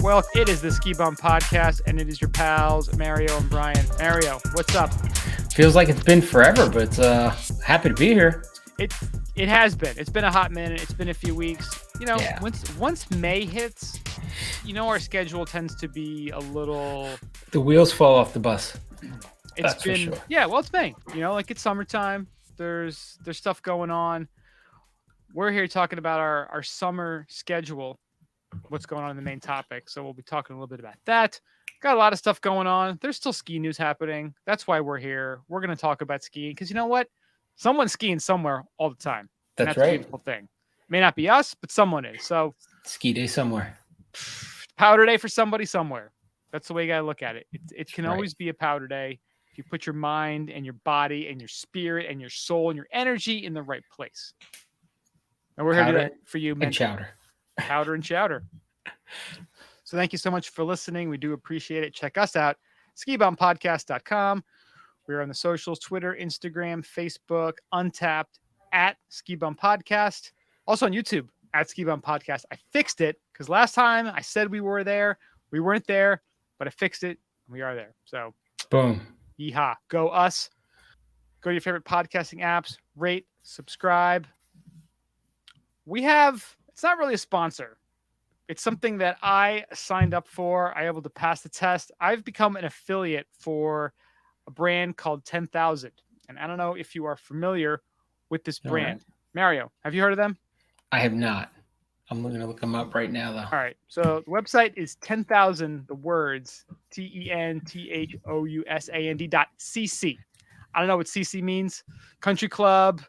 Well, it is the Ski Bum Podcast, and it is your pals, Mario and Brian. Mario, what's up? Feels like it's been forever, but happy to be here. It has been. It's been a hot minute. It's been a few weeks. Yeah. Once May hits, our schedule tends to be a little. The wheels fall off the bus. It's been for sure. Yeah. Well, it's May. It's summertime. There's stuff going on. We're here talking about our summer schedule. What's going on in the main topic. So we'll be talking a little bit about that. Got a lot of stuff going on. There's still ski news happening. That's why we're here. We're going to talk about skiing because you know what? Someone's skiing somewhere all the time. That's a right. beautiful thing. May not be us, but someone is. So ski day somewhere. Powder day for somebody somewhere. That's the way you got to look at it. It can right. always be a powder day if you put your mind and your body and your spirit and your soul and your energy in the right place. And we're here to do that for you. And chowder. Powder and chowder. So thank you so much for listening. We do appreciate it. Check us out, skibumpodcast.com. We're on the socials, Twitter, Instagram, Facebook, Untapped, at Ski Bum Podcast. Also on YouTube, at Ski Bum Podcast. I fixed it because last time I said we were there. We weren't there, but I fixed it. And we are there. So boom. Yeehaw. Go us. Go to your favorite podcasting apps. Rate, subscribe. It's not really a sponsor. It's something that I signed up for. I able to pass the test. I've become an affiliate for a brand called 10,000. And I don't know if you are familiar with this brand. Right. Mario, have you heard of them? I have not. I'm going to look them up right now, though. All right. So the website is 10,000, the words, TENTHOUSAND.cc. I don't know what CC means. Country Club,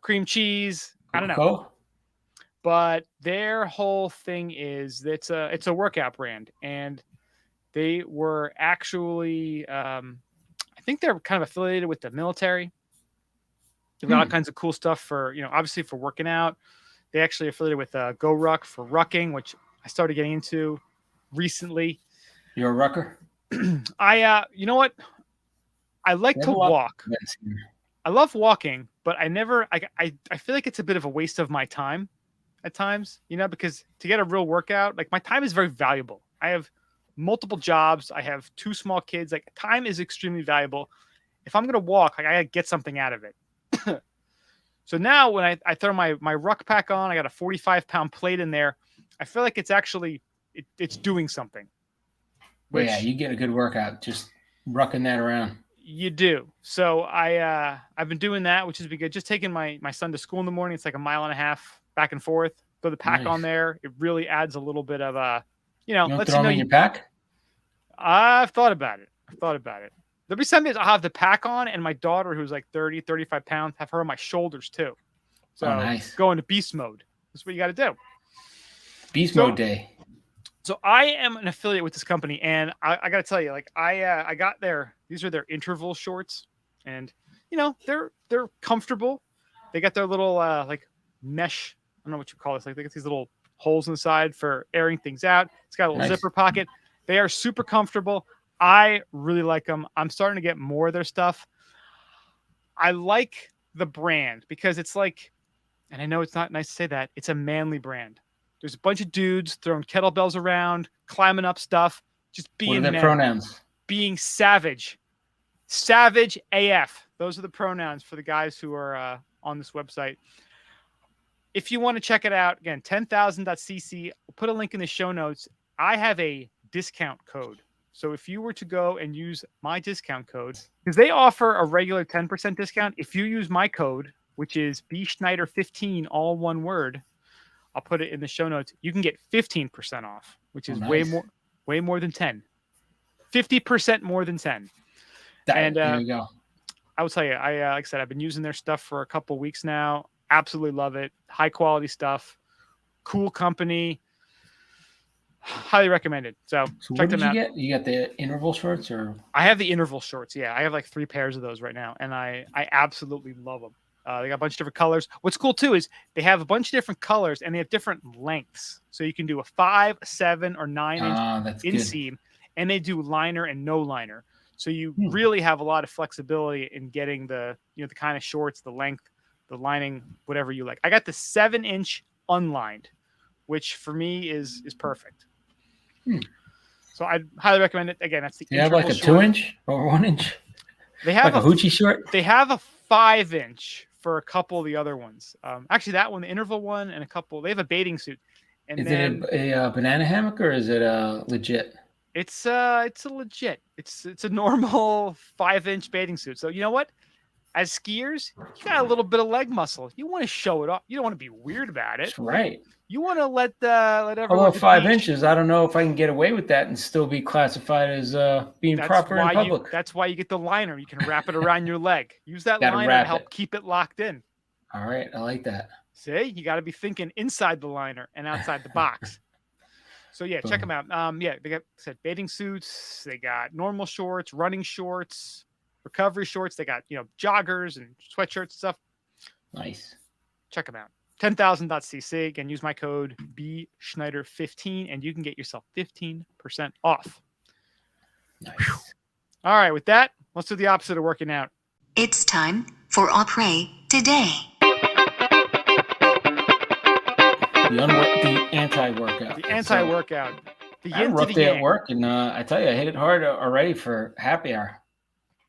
cream cheese. I don't know. But their whole thing is it's a workout brand, and they were actually I think they're kind of affiliated with the military. They've got all kinds of cool stuff for obviously for working out. They actually affiliated with Go Ruck for rucking, which I started getting into recently. You're a rucker? You know what? I like to walk. I love walking, but I feel like it's a bit of a waste of my time at times, because to get a real workout, like my time is very valuable. I have multiple jobs. I have 2 small kids. Like time is extremely valuable. If I'm going to walk, I got to get something out of it. So now when I throw my ruck pack on, I got a 45-pound plate in there. I feel like it's actually, it's doing something. Yeah, you get a good workout just rucking that around. You do. So I've been doing that, which has been good. Just taking my son to school in the morning. It's like 1.5 miles back and forth. Throw the pack on there. It really adds a little bit of let's throw in your pack. I've thought about it. There'll be some days I'll have the pack on, and my daughter, who's like 30, 35 pounds, have her on my shoulders too. So nice. Go into beast mode. That's what you got to do. Beast mode day. So I am an affiliate with this company, and I got to tell you, like I got these are their interval shorts, and they're comfortable. They got their little like mesh. I don't know what you call this. Like they got these little holes in the side for airing things out. It's got a little zipper pocket. They are super comfortable. I really like them. I'm starting to get more of their stuff. I like the brand because it's like, and I know it's not nice to say that, it's a manly brand. There's a bunch of dudes throwing kettlebells around, climbing up stuff, just being what are their pronouns? Being savage. Savage AF. Those are the pronouns for the guys who are on this website. If you want to check it out, again, 10,000.cc. We'll put a link in the show notes. I have a discount code. So if you were to go and use my discount code, because they offer a regular 10% discount, if you use my code, which is bschneider15, all one word, I'll put it in the show notes. You can get 15% off, which is way more than 10. 50% more than 10. There you go. I will tell you, like I said, I've been using their stuff for a couple of weeks now. Absolutely love it. High quality stuff. Cool company. Highly recommended. So check them out. You got the interval shorts, or? I have the interval shorts. Yeah, I have like 3 pairs of those right now, and I absolutely love them. They got a bunch of different colors. What's cool too is they have a bunch of different colors, and they have different lengths. So you can do a 5, 7, or 9 inch inseam, and they do liner and no liner. So you really have a lot of flexibility in getting the the kind of shorts, the length, the lining, whatever you like. I got the 7-inch unlined, which for me is perfect. So I'd highly recommend it. Again, that's the They have like a short. 2-inch or 1-inch. They have like a hoochie short. They have a 5-inch for a couple of the other ones. Actually, that one, the interval one, and a couple. They have a bathing suit. And is then, it a banana hammock or is it legit? It's a legit. It's a normal 5-inch bathing suit. So you know what? As skiers, you got a little bit of leg muscle. You want to show it off. You don't want to be weird about it. That's right. You want to let everyone. Although 5 inches, I don't know if I can get away with that and still be classified as being proper in public. That's why you get the liner. You can wrap it around your leg. Use that liner to help keep it locked in. All right, I like that. See, you got to be thinking inside the liner and outside the box. So yeah, check them out. Yeah, they got bathing suits. They got normal shorts, running shorts, recovery shorts. They got joggers and sweatshirts and stuff. Nice. Check them out. 10,000.cc. Again, use my code BSchneider15 and you can get yourself 15% off. Nice. Whew. All right, with that, let's do the opposite of working out. It's time for Après Today. The anti-workout. The anti-workout. The I had a rough day at work, and I tell you, I hit it hard already for happy hour.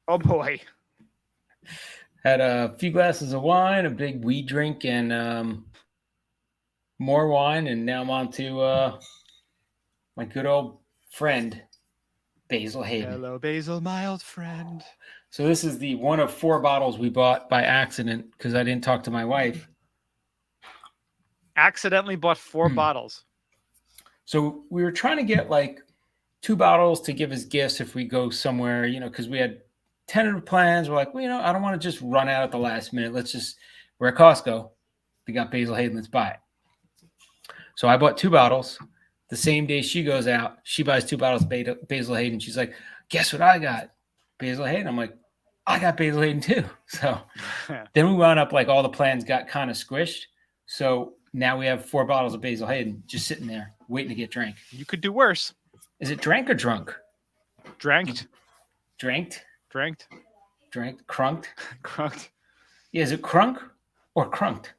Oh boy. Had a few glasses of wine, a big weed drink, and more wine, and now I'm on to my good old friend, Basil Hayden. Hello, Basil, my old friend. So this is the one of 4 bottles we bought by accident because I didn't talk to my wife. Accidentally bought 4 bottles. So we were trying to get like 2 bottles to give as gifts if we go somewhere, because we had tentative plans. We're like, well, I don't want to just run out at the last minute. We're at Costco. They got Basil Hayden. Let's buy it. So I bought 2 bottles. The same day she goes out, she buys 2 bottles of Basil Hayden. She's like, guess what I got? Basil Hayden. I'm like, I got Basil Hayden too. So then we wound up like all the plans got kind of squished. So now we have 4 bottles of Basil Hayden just sitting there waiting to get drank. You could do worse. Is it drank or drunk? Dranked. Dranked? Dranked. Dranked? Crunked? Crunked. Yeah, is it crunk or crunked?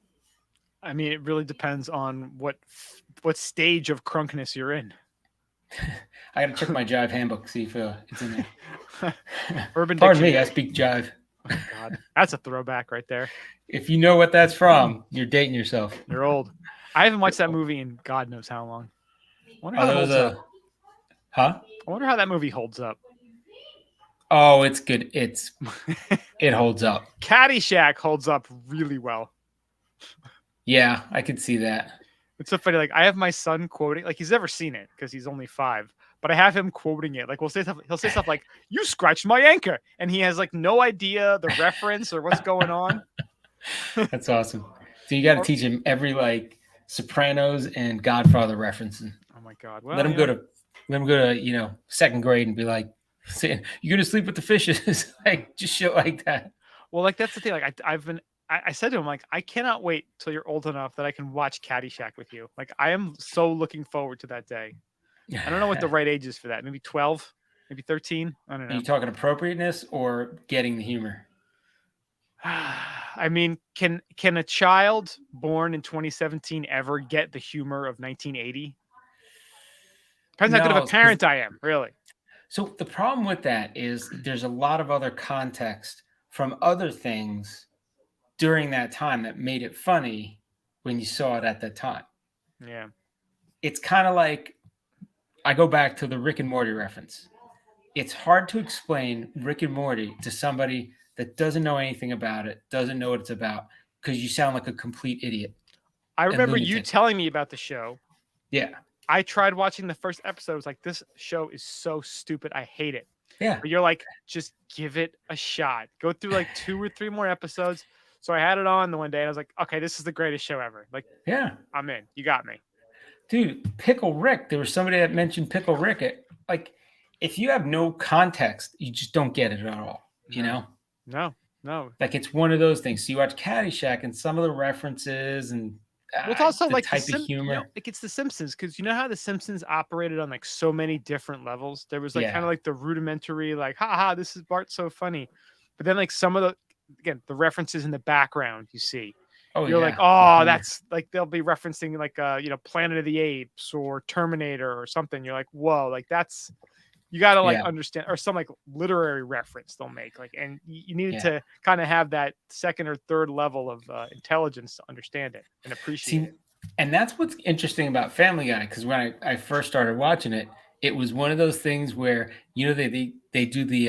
I mean, it really depends on what stage of crunkness you're in. I got to check my Jive handbook, see if it's in there. Urban Pardon me, I speak Jive. Oh, God. That's a throwback right there. If you know what that's from, you're dating yourself. You're old. I haven't watched that movie in God knows how long. I wonder how I wonder how that movie holds up. Oh, it's good. It holds up. Caddyshack holds up really well. Yeah, I could see that. It's so funny. Like I have my son quoting, like he's never seen it because he's only 5. But I have him quoting it. Like he'll say stuff like, "You scratched my anchor," and he has like no idea the reference or what's going on. That's awesome. So you got to teach him every like Sopranos and Godfather referencing. Oh my God! Well, let him go to 2nd grade and be like, saying, "You're gonna sleep with the fishes," like just shit like that. Well, like that's the thing. Like I said to him, like I cannot wait till you're old enough that I can watch Caddyshack with you. Like I am so looking forward to that day. I don't know what the right age is for that. Maybe 12, maybe 13. I don't know. Are you talking appropriateness or getting the humor? I mean, can a child born in 2017 ever get the humor of 1980? Depends how good of a parent I am, really. So the problem with that is there's a lot of other context from other things during that time that made it funny when you saw it at that time. Yeah. It's kind of like, I go back to the Rick and Morty reference. It's hard to explain Rick and Morty to somebody that doesn't know anything about it, doesn't know what it's about, because you sound like a complete idiot. I remember you telling me about the show. Yeah. I tried watching the first episode. I was like, this show is so stupid. I hate it. Yeah. But you're like, just give it a shot. Go through like 2 or 3 more episodes. So I had it on the one day and I was like, okay, this is the greatest show ever. Like, yeah, I'm in. You got me. Dude, Pickle Rick. There was somebody that mentioned Pickle Rick. Like, if you have no context, you just don't get it at all. You know? No. Like, it's one of those things. So you watch Caddyshack and some of the references and it's also the like type of humor. Like it's The Simpsons, because you know how The Simpsons operated on like so many different levels. There was like kind of like the rudimentary, like, ha, this is Bart so funny. But then like some of the references in the background you see. Oh, You're yeah. like, The oh, humor. that's like they'll be referencing like Planet of the Apes or Terminator or something. You're like, whoa, like that's you got to like Yeah. understand, or some like literary reference they'll make, like, and you needed Yeah. to kind of have that second or third level of intelligence to understand it and appreciate See, it. and that's what's interesting about Family Guy, because when I first started watching it, it was one of those things where, you know, they do the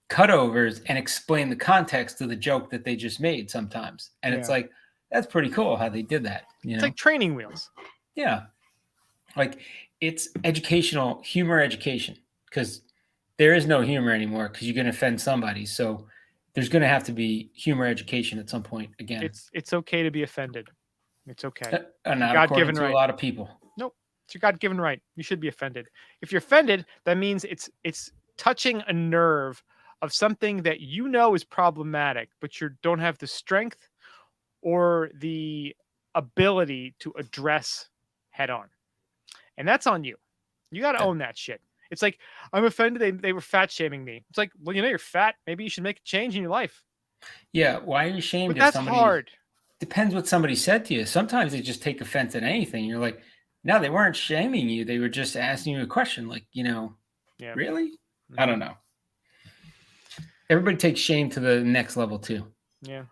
cutovers and explain the context of the joke that they just made sometimes. And it's Yeah. like, that's pretty cool how they did that, you It's know? like training wheels. Yeah. Like, it's educational, humor education, because there is no humor anymore because you're going to offend somebody. So there's going to have to be humor education at some point again. It's okay to be offended. It's okay. Not according God-given to right. a lot of people. Nope. It's your God-given right. You should be offended. If you're offended, that means it's touching a nerve of something that you know is problematic, but you don't have the strength or the ability to address head on. And that's on you. You got to own that shit. It's like, I'm offended they were fat shaming me. It's like, well, you know, you're fat. Maybe you should make a change in your life. Yeah. Why are you ashamed But if that's somebody hard. Depends what somebody said to you. Sometimes they just take offense at anything. You're like, no, they weren't shaming you. They were just asking you a question. Like, you know, Yeah. really? I don't know. Everybody takes shame to the next level too. Yeah.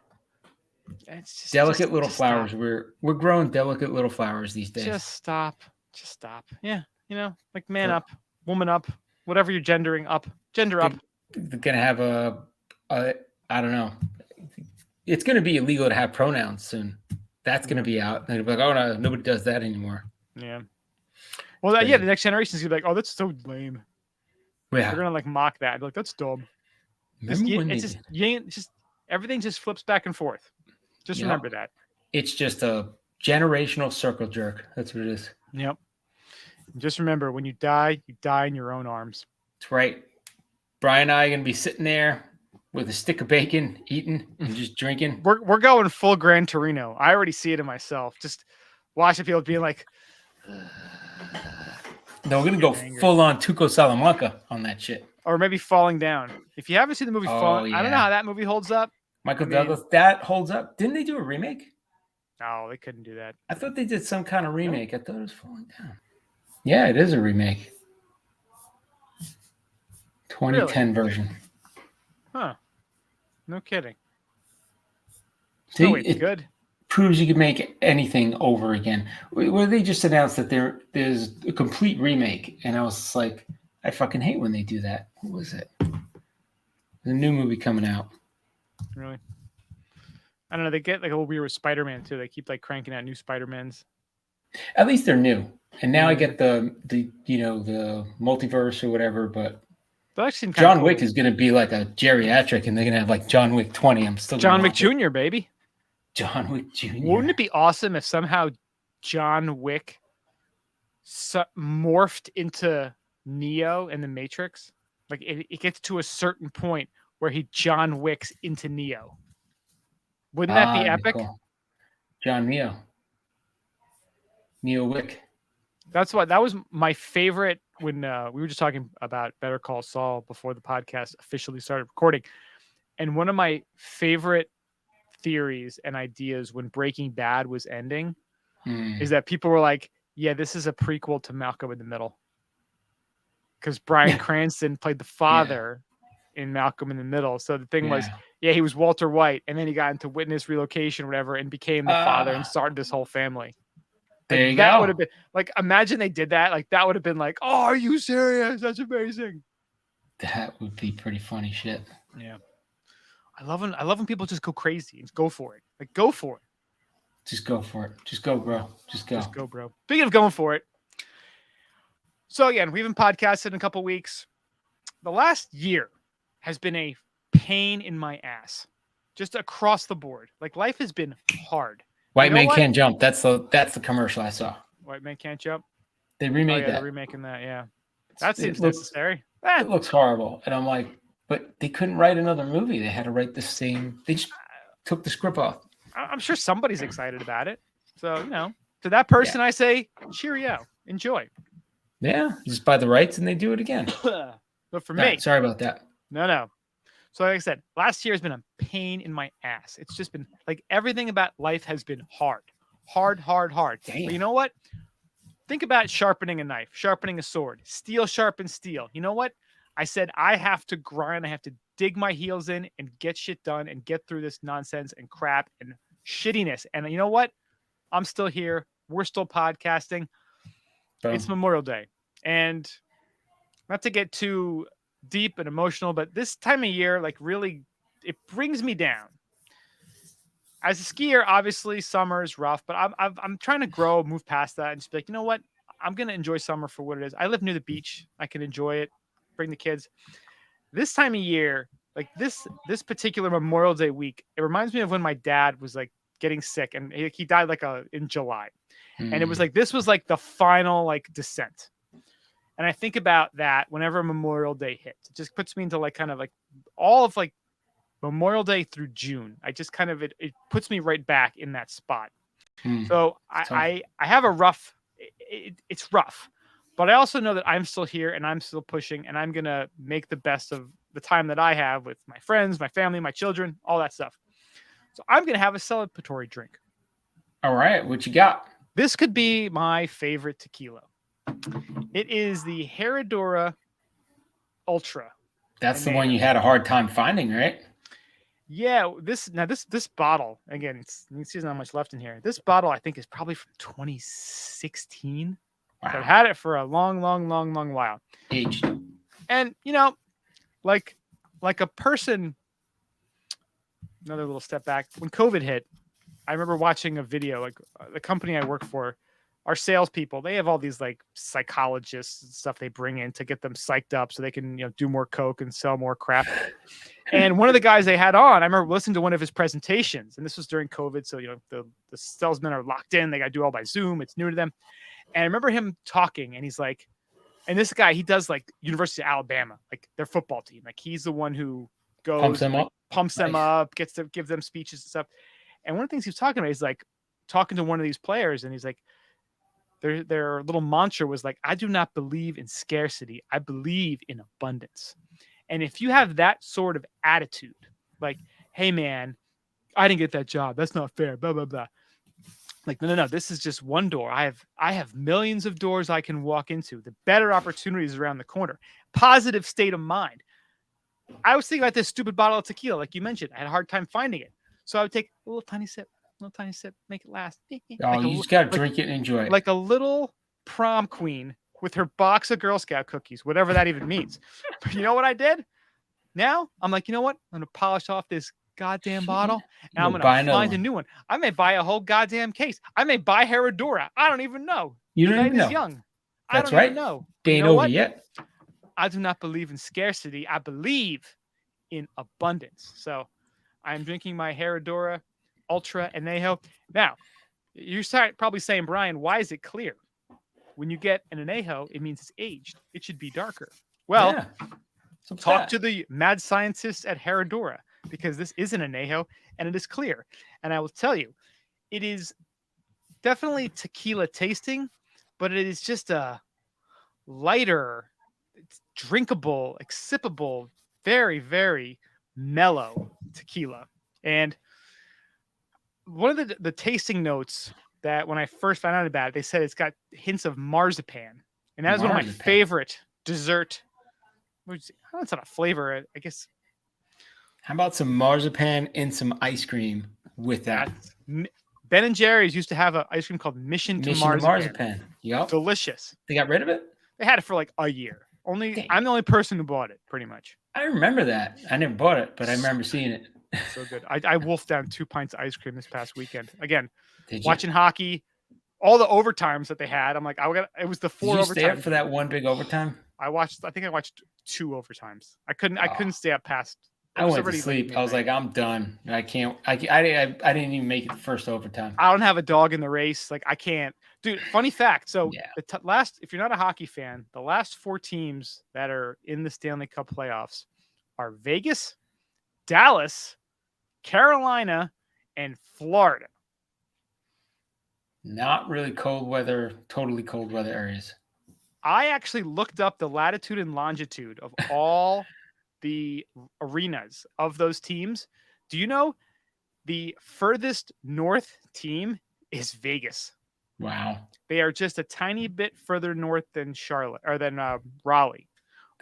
It's just Delicate little just flowers. stop. We're growing delicate little flowers these days. Just stop. Just stop. Yeah. You know, like man up, woman up, whatever you're gendering up, gender up. They're gonna have a I don't know. It's gonna be illegal to have pronouns soon. That's gonna be out. They're gonna be like, oh no, nobody does that anymore. Yeah. Well, the next generation is gonna be like, oh, that's so lame. Yeah. They're gonna like mock that. Be like, that's dumb. It's just everything just flips back and forth. Just remember that. It's just a generational circle jerk. That's what it is. Yep. And just remember, when you die in your own arms. That's right. Brian and I are gonna be sitting there with a stick of bacon, eating and just drinking. We're going full Gran Torino. I already see it in myself. Just watching people being like, no, we're gonna go full on Tuco Salamanca on that shit. Or maybe Falling Down. If you haven't seen the movie Falling, I don't know how that movie holds up. Michael Douglas, that holds up. Didn't they do a remake? No, they couldn't do that. I thought they did some kind of remake. I thought it was Falling Down. Yeah, it is a remake. 2010 version. Huh. No kidding. See, no, it's good. Proves you can make anything over again. Well, they just announced that there's a complete remake, and I was like, I fucking hate when they do that. What was it? There's a new movie coming out. Really? I don't know. They get like a little weird with Spider-Man too. They keep like cranking out new Spider-Mans. At least they're new. And now I get the multiverse or whatever, but John Wick is going to be like a geriatric, and they're going to have like John Wick 20. I'm still John Wick Jr., baby. John Wick Jr. Wouldn't it be awesome if somehow John Wick morphed into Neo in the Matrix? Like it gets to a certain point where he John Wicks into Neo. Wouldn't that be epic? Cool. John Neo Wick. That was my favorite when we were just talking about Better Call Saul before the podcast officially started recording. And one of my favorite theories and ideas when Breaking Bad was ending is that people were like, yeah, this is a prequel to Malcolm in the Middle. Because Bryan Cranston played the father in Malcolm in the Middle. So the thing was, he was Walter White, and then he got into witness relocation or whatever and became the father and started this whole family. There you that go. would have been like, imagine they did that. Like that would have been like, oh, are you serious? That's amazing. That would be pretty funny shit. Yeah. I love when people just go crazy and go for it. Like go for it. Just go for it. Just go, bro. Just go. Just go, bro. Speaking of going for it. So again, we haven't podcasted in a couple weeks. The last year has been a pain in my ass. Just across the board. Like life has been hard. White Man Can't Jump. That's the commercial I saw. White Man Can't Jump. They remade that. They're remaking that. Yeah, that seems necessary. It looks horrible, and I'm like, but they couldn't write another movie. They had to write the same. They just took the script off. I'm sure somebody's excited about it. So to that person, I say, cheerio, enjoy. Yeah, just buy the rights and they do it again. But for me, sorry about that. No. So like I said, last year has been a pain in my ass. It's just been like everything about life has been hard. But you know what? Think about sharpening a knife, sharpening a sword. Steel sharpens steel. You know what? I said I have to grind. I have to dig my heels in and get shit done and get through this nonsense and crap and shittiness. And you know what? I'm still here. We're still podcasting. Boom. It's Memorial Day. And not to get too deep and emotional, but this time of year, like really, it brings me down. As a skier, obviously summer is rough, but I'm trying to grow, move past that, and just be like, you know what? I'm gonna enjoy summer for what it is. I live near the beach. I can enjoy it. Bring the kids. This time of year, like this particular Memorial Day week, it reminds me of when my dad was like getting sick, and he died like in July, and it was like this was like the final like descent. And I think about that whenever Memorial Day hits. It just puts me into like kind of like all of like Memorial Day through June. I just kind of it puts me right back in that spot. So I have a rough. It's rough, but I also know that I'm still here and I'm still pushing, and I'm gonna make the best of the time that I have with my friends, my family, my children, all that stuff. So I'm gonna have a celebratory drink. All right, what you got? This could be my favorite tequila. It is the Herradura Ultra. That's the one you had a hard time finding, right? Yeah, this bottle, again, you can see there's not much left in here. This bottle I think is probably from 2016. Wow. So I've had it for a long while. Aged. And you know, like a person, another little step back, when COVID hit, I remember watching a video, like the company I work for, our salespeople, they have all these like psychologists and stuff they bring in to get them psyched up so they can, you know, do more coke and sell more crap. And one of the guys they had on, I remember listening to one of his presentations, and this was during COVID. So, you know, the salesmen are locked in. They got to do all by Zoom. It's new to them. And I remember him talking, and he's like, and this guy, he does like University of Alabama, like their football team. Like he's the one who goes, pumps them up, gets to give them speeches and stuff. And one of the things he was talking about, he's like talking to one of these players, and he's like, their little mantra was like, I do not believe in scarcity. I believe in abundance. And if you have that sort of attitude, like, hey man, I didn't get that job. That's not fair. Blah, blah, blah. Like, no. This is just one door. I have millions of doors I can walk into. The better opportunities around the corner. Positive state of mind. I was thinking about this stupid bottle of tequila, like you mentioned. I had a hard time finding it. So I would take a little tiny sip, make it last. You just got to drink it and enjoy it. Like a little prom queen with her box of Girl Scout cookies, whatever that even means. But you know what I did? Now I'm like, you know what? I'm going to polish off this goddamn bottle, and I'm going to find a new one. I may buy a whole goddamn case. I may buy Herradura. I don't even know. You don't even know. Young. That's I don't even know. They ain't over yet. I do not believe in scarcity. I believe in abundance. So I'm drinking my Herradura Ultra Añejo. Now, you're probably saying, Brian, why is it clear? When you get an Añejo, it means it's aged. It should be darker. Well, talk to the mad scientists at Herradura, because this is an Añejo and it is clear. And I will tell you, it is definitely tequila tasting, but it is just a lighter, it's drinkable, sippable, very, very mellow tequila. And one of the tasting notes that when I first found out about it, they said it's got hints of marzipan. And that is one of my favorite dessert. It's not a flavor, I guess. How about some marzipan and some ice cream with that? Ben and Jerry's used to have an ice cream called Mission to Marzipan. Yep. Delicious. They got rid of it? They had it for like a year. I'm the only person who bought it, pretty much. I remember that. I never bought it, but I remember seeing it. So good. I wolfed down 2 pints of ice cream this past weekend. Again, watching hockey, all the overtimes that they had. I'm like, it was the 4 overtimes. Did you stay up for that one big overtime? I think I watched 2 overtimes. I couldn't stay up past. I went to sleep. I was like, I'm done. I can't. I didn't even make it the first overtime. I don't have a dog in the race. Like I can't, dude. Funny fact. So if you're not a hockey fan, the last 4 teams that are in the Stanley Cup playoffs are Vegas, Dallas, Carolina, and Florida. Not really totally cold weather areas. I actually looked up the latitude and longitude of all the arenas of those teams. Do you know the furthest north team is Vegas? Wow. They are just a tiny bit further north than Charlotte or than Raleigh,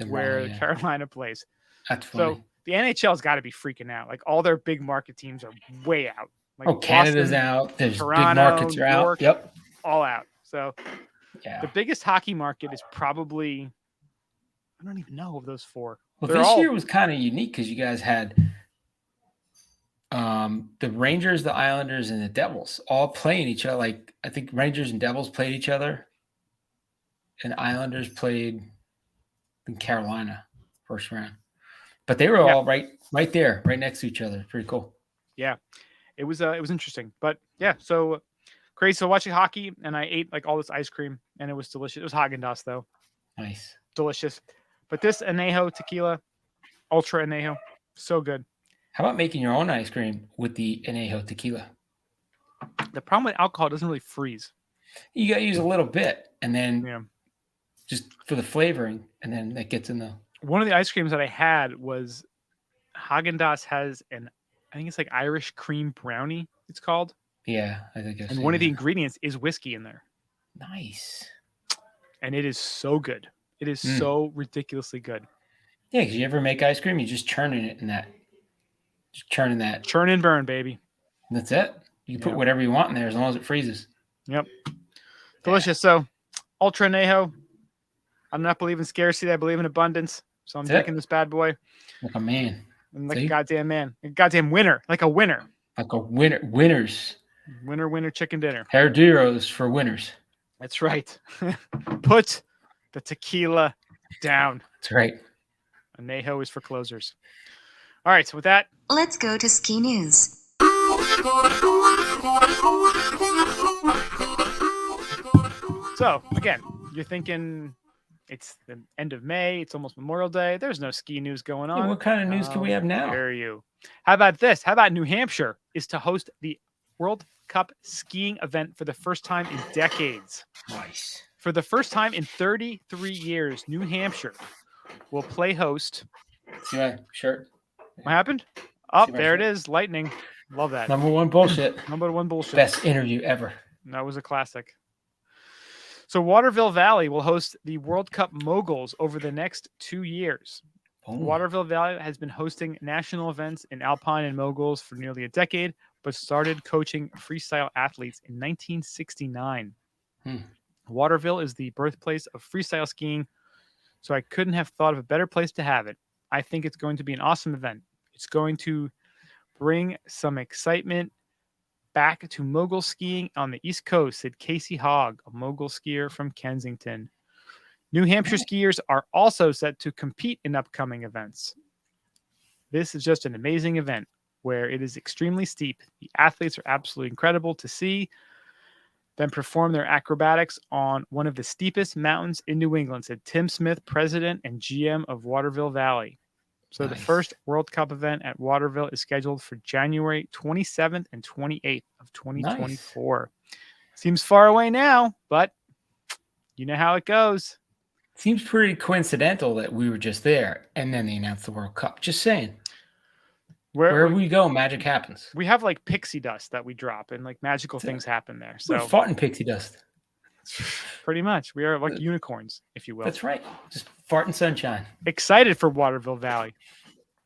where yeah. Carolina plays. That's funny. So the NHL's got to be freaking out. Like all their big market teams are way out. Like Canada's Boston, out. There's Toronto, big markets are out. York, Yep. all out. So Yeah. the biggest hockey market is probably, I don't even know of those four. Well, this year was kind of unique because you guys had the Rangers, the Islanders, and the Devils all playing each other. Like I think Rangers and Devils played each other, and Islanders played in Carolina first round. But they were all right there, right next to each other. Pretty cool. Yeah, it was interesting. But yeah, so crazy. So watching hockey, and I ate like all this ice cream, and it was delicious. It was Haagen-Dazs though. Nice, delicious. But this Añejo tequila, Ultra Añejo, so good. How about making your own ice cream with the Añejo tequila? The problem with alcohol, it doesn't really freeze. You got to use a little bit, and then just for the flavoring, and then that gets in the. One of the ice creams that I had was Haagen-Dazs has I think it's like Irish cream brownie. It's called. Yeah, I think. And one of the ingredients is whiskey in there. Nice. And it is so good. It is so ridiculously good. Yeah, because you ever make ice cream, you just churning it in that. Just churning that. Churn and burn, baby. And that's it. You can put whatever you want in there as long as it freezes. Yep. Delicious. So, Ultra Añejo. I'm not believing scarcity. I believe in abundance. So I'm drinking this bad boy. Like a man. And like a goddamn man. A goddamn winner. Like a winner. Like a winner. Winners. Winner, chicken dinner. Herderos for winners. That's right. Put the tequila down. That's right. Añejo is for closers. All right, so with that, let's go to ski news. So again, you're thinking it's the end of May, it's almost Memorial Day. There's no ski news going on. Yeah, what kind of news can we have now? Dare you? How about this? How about New Hampshire is to host the World Cup skiing event for the first time in decades? Nice. For the first time in 33 years, New Hampshire will play host. See my shirt? What happened? Oh, there it is. Lightning. Love that. Number one bullshit. Number one bullshit. Best interview ever. That was a classic. So Waterville Valley will host the World Cup Moguls over the next 2 years. Waterville Valley has been hosting national events in Alpine and Moguls for nearly a decade, but started coaching freestyle athletes in 1969. Waterville is the birthplace of freestyle skiing, so I couldn't have thought of a better place to have it. I think it's going to be an awesome event. It's going to bring some excitement back to mogul skiing on the East Coast, said Casey Hogg, a mogul skier from Kensington. New Hampshire skiers are also set to compete in upcoming events. This is just an amazing event where it is extremely steep. The athletes are absolutely incredible to see them perform their acrobatics on one of the steepest mountains in New England, said Tim Smith, president and GM of Waterville Valley. So the first World Cup event at Waterville is scheduled for January 27th and 28th of 2024. Seems far away now, but you know how it goes. Seems pretty coincidental that we were just there and then they announced the World Cup. Just saying. Wherever we go, magic happens. We have like pixie dust that we drop and like magical things happen there. So we're farting pixie dust. Pretty much. We are like unicorns, if you will. That's right. Just farting sunshine. Excited for Waterville Valley.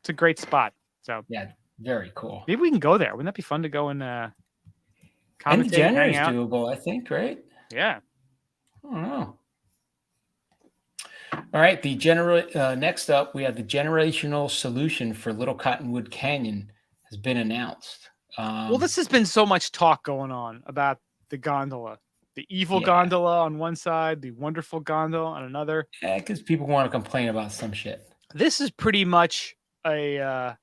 It's a great spot. So yeah, very cool. Maybe we can go there. Wouldn't that be fun to go and commentate, January is doable, I think, right? Yeah. I don't know. All right. The next up, we have the generational solution for Little Cottonwood Canyon has been announced. Well, this has been so much talk going on about the gondola. The evil gondola on one side, the wonderful gondola on another. Yeah, because people want to complain about some shit. This is pretty much the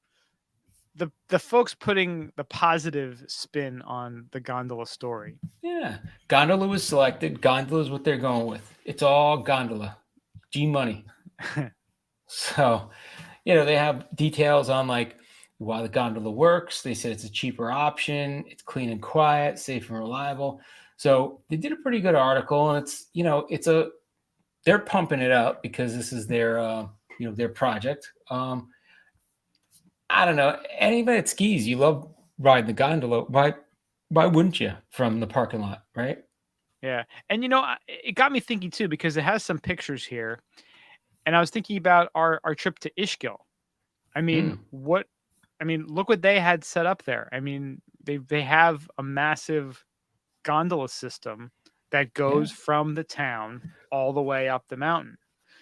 folks putting the positive spin on the gondola story. Yeah. Gondola was selected. Gondola is what they're going with. It's all gondola. G money. So, they have details on like why the gondola works. They said it's a cheaper option. It's clean and quiet, safe and reliable. So they did a pretty good article, and they're pumping it up because this is their, their project. I don't know. Anybody that skis, you love riding the gondola. Why wouldn't you from the parking lot, right? Yeah. And it got me thinking too, because it has some pictures here. And I was thinking about our trip to Ishkil. I mean, Mm, look what they had set up there. I mean, they have a massive gondola system that yeah, goes from the town all the way up the mountain.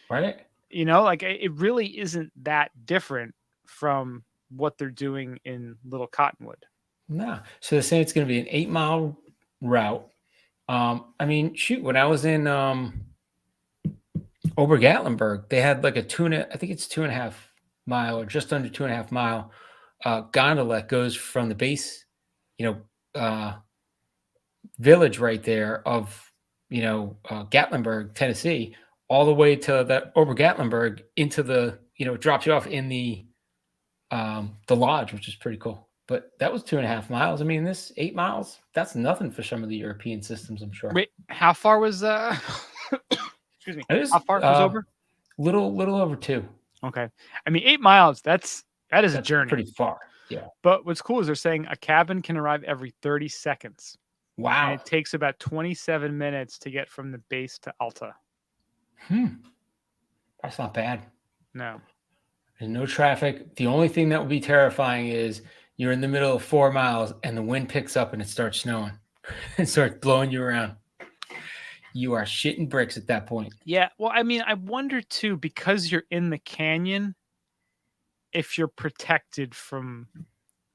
right. Like it really isn't that different from what they're doing in Little Cottonwood. No. So they're saying it's going to be an 8 mile route. I mean, shoot, when I was in Obergatlinburg, they had like I think it's 2.5 mile or just under 2.5 mile gondola that goes from the base, you know, village right there of, Gatlinburg, Tennessee, all the way to the Obergatlinburg into it drops you off in the lodge, which is pretty cool. But that was 2.5 miles. I mean, this 8 miles, that's nothing for some of the European systems, I'm sure. Wait, how far was excuse me. It is How far was over? little over 2. Okay. I mean, 8 miles, that is a That's journey. pretty far. Yeah. But what's cool is they're saying a cabin can arrive every 30 seconds. And Wow. it takes about 27 minutes to get from the base to Alta. That's not bad. No. There's no traffic. The only thing that would be terrifying is you're in the middle of 4 miles and the wind picks up and it starts snowing. It starts blowing you around. You are shitting bricks at that point. Yeah. Well, I mean, I wonder too, because you're in the canyon, if you're protected from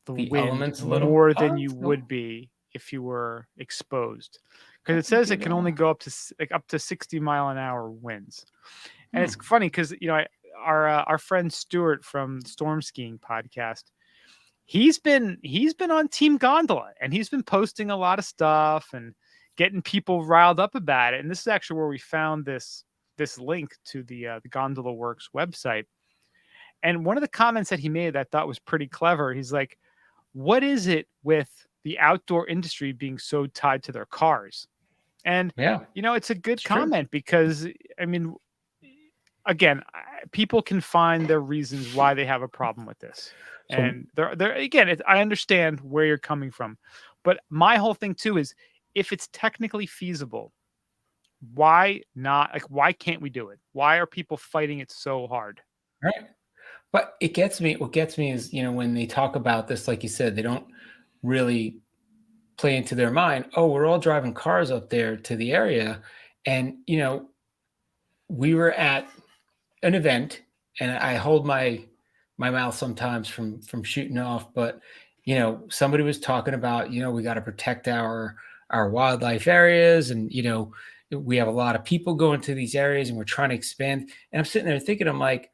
the wind elements a little more than you would be if you were exposed. Because it says it can only go up to 60-mile-an-hour winds. And it's funny because our friend Stuart from the Storm Skiing podcast, he's been on Team Gondola and he's been posting a lot of stuff and getting people riled up about it. And this is actually where we found this link to the Gondola Works website. And one of the comments that he made that I thought was pretty clever, he's like, "What is it with the outdoor industry being so tied to their cars?" And yeah, it's a good comment because I mean, again, people can find their reasons why they have a problem with this. And they're again, I understand where you're coming from, but my whole thing too is if it's technically feasible, why not? Like, why can't we do it? Why are people fighting it so hard? right. But it gets me. What gets me is, when they talk about this, like you said, they don't really play into their mind. Oh, we're all driving cars up there to the area, and we were at an event, and I hold my mouth sometimes from shooting off, but somebody was talking about we got to protect our wildlife areas, and we have a lot of people going to these areas, and we're trying to expand. And I'm sitting there thinking, I'm like,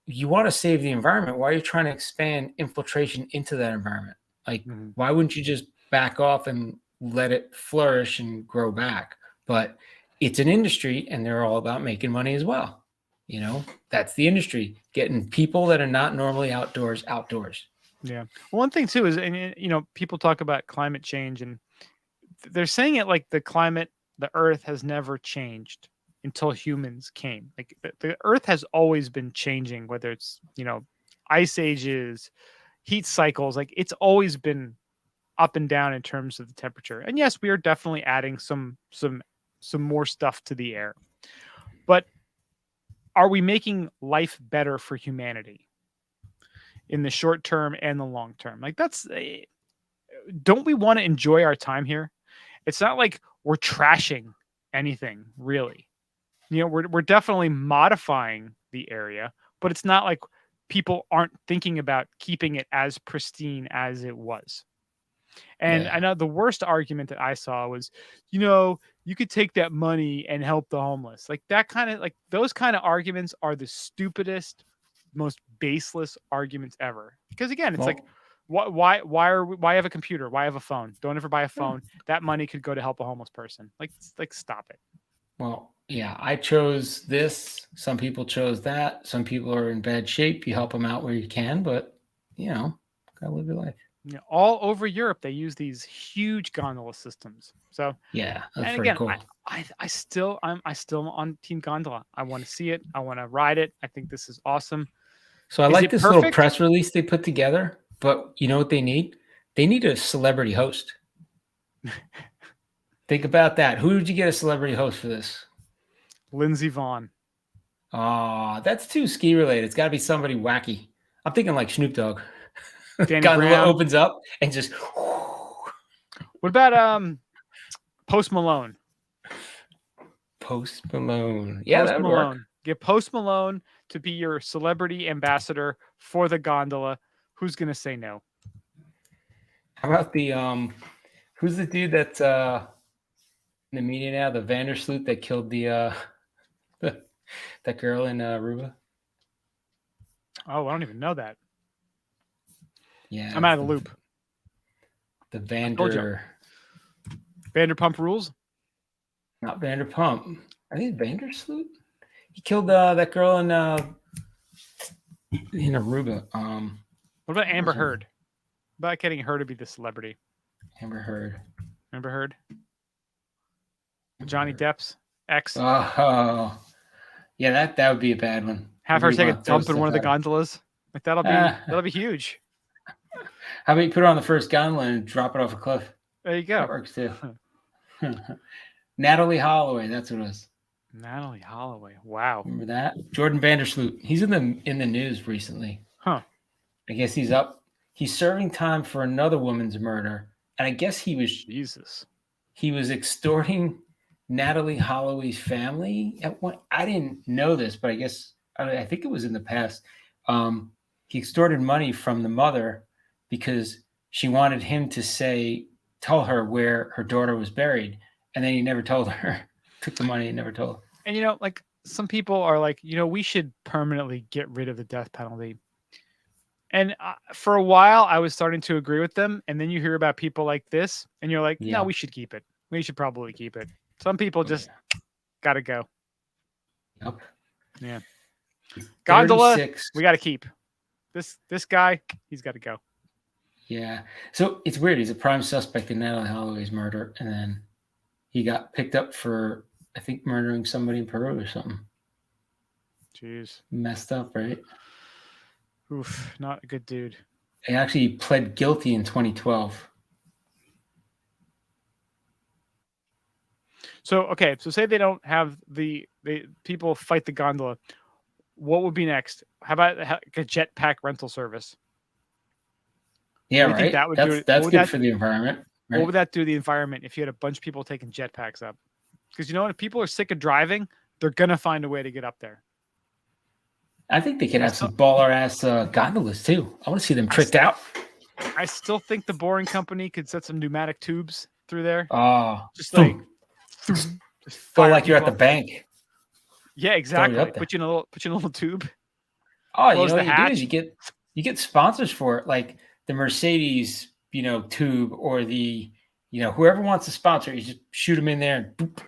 you want to save the environment. Why are you trying to expand infiltration into that environment? Like, why wouldn't you just back off and let it flourish and grow back? But it's an industry and they're all about making money as well. That's the industry, getting people that are not normally outdoors. Yeah. Well, one thing too is, and people talk about climate change and they're saying it like the earth has never changed until humans came. Like the earth has always been changing, whether it's, ice ages, heat cycles, like it's always been up and down in terms of the temperature. And yes, we are definitely adding some more stuff to the air. But are we making life better for humanity in the short term and the long term? Like don't we want to enjoy our time here? It's not like we're trashing anything, really. We're definitely modifying the area, but it's not like people aren't thinking about keeping it as pristine as it was. And I know the worst argument that I saw was, you could take that money and help the homeless. Like those kind of arguments are the stupidest, most baseless arguments ever. Because again, it's like, why have a computer? Why have a phone? Don't ever buy a phone. That money could go to help a homeless person. Like stop it. Well, yeah, I chose this. Some people chose that. Some people are in bad shape. You help them out where you can, but gotta live your life. All over Europe, they use these huge gondola systems. So yeah, that's and pretty again, cool. I'm still on Team Gondola. I want to see it. I want to ride it. I think this is awesome. So I Is like it this little perfect? press release they put together, but you know what they need? They need a celebrity host. Think about that. Who did you get a celebrity host for this? Lindsey Vaughn. That's too ski related. It's got to be somebody wacky. I'm thinking like Snoop Dogg. Danny Gondola Brown. opens up and just. What about Post Malone? Post Malone. Yeah, Post that would Malone. work. Get Post Malone to be your celebrity ambassador for the gondola. Who's gonna say no? How about the who's the dude that's in the media now? The Vandersloot that killed the that girl in Aruba. Oh, I don't even know that. Yeah, I'm out of the loop. The told you. Vanderpump Rules. Not Vanderpump. I think it's Vandersloot. He killed that girl in Aruba. What about Amber Heard? What about getting her to be the celebrity? Amber Heard. Amber Heard. Johnny Depp's ex. Oh, yeah, that would be a bad one. Have her take a dump in one of the gondolas. Like that'll be huge. How about you put her on the first gondola and drop it off a cliff? There you go. That works too. Natalie Holloway, that's what it was. Natalie Holloway. Wow. Remember that? Jordan Vandersloot. He's in the news recently. Huh. I guess he's up. He's serving time for another woman's murder, and I guess he was extorting Natalie Holloway's family at one. I didn't know this, but I think it was in the past. He extorted money from the mother because she wanted him to tell her where her daughter was buried, and then he never told her. Took the money and never told her. And like some people are like, we should permanently get rid of the death penalty. And for a while, I was starting to agree with them. And then you hear about people like this, and you're like, no, we should keep it. We should probably keep it. Some people just got to go. Yep. Yeah. Gondola, 36. we got to keep. This guy, he's got to go. Yeah. So it's weird. He's a prime suspect in Natalie Holloway's murder. And then he got picked up for, I think, murdering somebody in Peru or something. Jeez. Messed up, right? Oof, not a good dude. He actually pled guilty in 2012. So say they don't have the people fight the gondola. What would be next? How about a jetpack rental service? Yeah, right. That's good for the environment. Right? What would that do to the environment if you had a bunch of people taking jetpacks up? Because if people are sick of driving, they're gonna find a way to get up there. I think they could have some baller ass gondolas too. I want to see them tricked out. I still think the Boring Company could set some pneumatic tubes through there. Oh, just like feel like you're at the bank. Yeah, exactly. Put you in a little tube. Oh, you know what you do is you get sponsors for it, like the Mercedes, tube, or the, whoever wants to sponsor, you just shoot them in there and boop.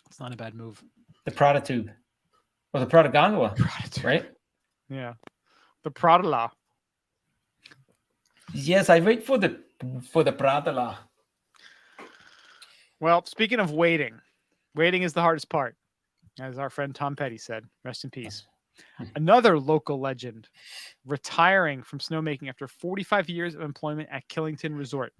It's not a bad move. The Prada tube. Or the Prada gondola, right? Yeah. The Prada. Yes, I wait for the Prada. Well, speaking of waiting is the hardest part, as our friend Tom Petty said. Rest in peace. Another local legend retiring from snowmaking after 45 years of employment at Killington Resort.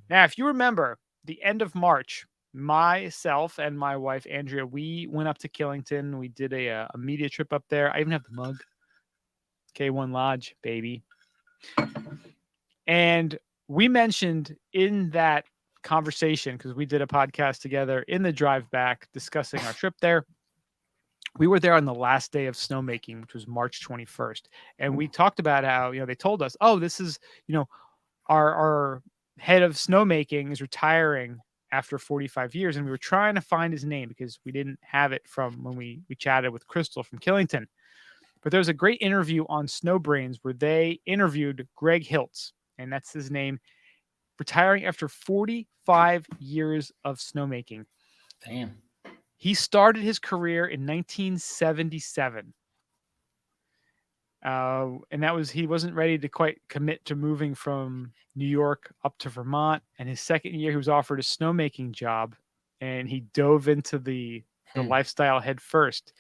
Now, if you remember, the end of March, myself and my wife, Andrea, we went up to Killington. We did a media trip up there. I even have the mug. K1 Lodge, baby. And we mentioned in that conversation, because we did a podcast together in the drive back discussing our trip there. We were there on the last day of snowmaking, which was March 21st. And we talked about how, they told us, oh, this is, our head of snowmaking is retiring after 45 years. And we were trying to find his name because we didn't have it from when we chatted with Crystal from Killington. But there's a great interview on Snowbrains where they interviewed Greg Hiltz, and that's his name, retiring after 45 years of snowmaking. Damn. He started his career in 1977. And he wasn't ready to quite commit to moving from New York up to Vermont. And his second year, he was offered a snowmaking job, and he dove into the lifestyle head first.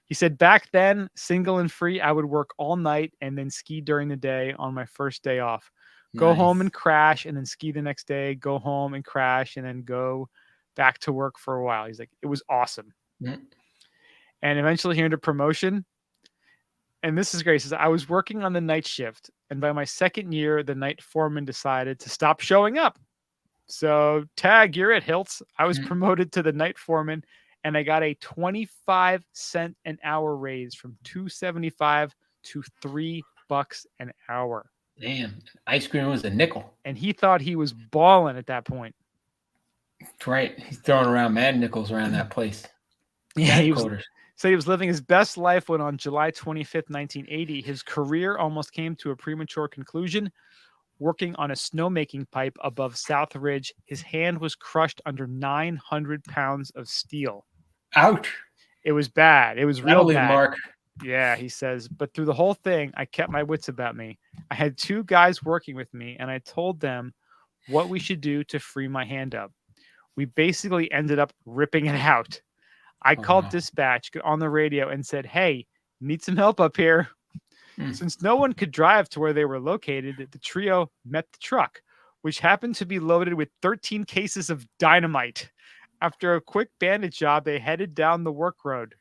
He said, back then, single and free, I would work all night and then ski during the day on my first day off. Go home and crash and then ski the next day, go home and crash and then go back to work for a while. He's like, it was awesome. Mm. And eventually he earned a promotion. And this is great. He says, I was working on the night shift. And by my second year, the night foreman decided to stop showing up. So tag, you're at Hiltz. I was promoted to the night foreman and I got a 25-cent an hour raise from $2.75 to $3 an hour. Damn, ice cream was a nickel. And he thought he was balling at that point. That's right. He's throwing around mad nickels around that place. Yeah, he was living his best life when on July 25th, 1980, his career almost came to a premature conclusion. Working on a snowmaking pipe above South Ridge, his hand was crushed under 900 pounds of steel. Ouch. It was bad. It was real bad. Mark. Yeah, he says, but through the whole thing, I kept my wits about me. I had two guys working with me, and I told them what we should do to free my hand up. We basically ended up ripping it out. I called dispatch on the radio and said, hey, need some help up here. Since no one could drive to where they were located, the trio met the truck, which happened to be loaded with 13 cases of dynamite. After a quick bandage job, they headed down the work road.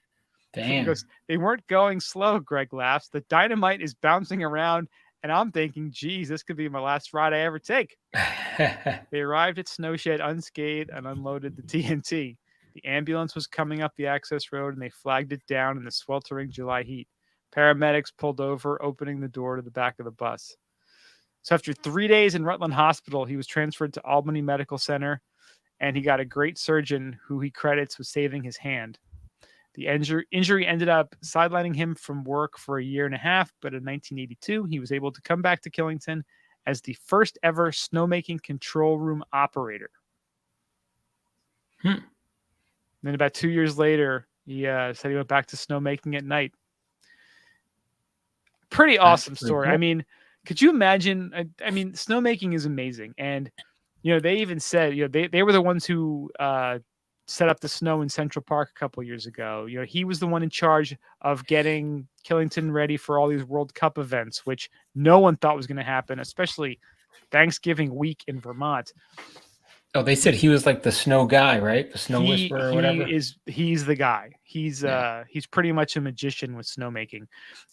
Damn. Goes, they weren't going slow, Greg laughs. The dynamite is bouncing around, and I'm thinking, geez, this could be my last ride I ever take. They arrived at Snowshed unscathed and unloaded the TNT. The ambulance was coming up the access road, and they flagged it down in the sweltering July heat. Paramedics pulled over, opening the door to the back of the bus. So after 3 days in Rutland Hospital, he was transferred to Albany Medical Center, and he got a great surgeon who he credits with saving his hand. The injury ended up sidelining him from work for a year and a half, but in 1982, he was able to come back to Killington as the first ever snowmaking control room operator. Then about 2 years later, he said he went back to snowmaking at night. Pretty awesome story. Cool. I mean, could you imagine? I mean, snowmaking is amazing. And, they even said, they were the ones who set up the snow in Central Park a couple years ago. He was the one in charge of getting Killington ready for all these World Cup events, which no one thought was going to happen, especially Thanksgiving week in Vermont. Oh, they said he was like the snow guy, right? The snow whisperer or whatever. He's the guy. He's pretty much a magician with snowmaking.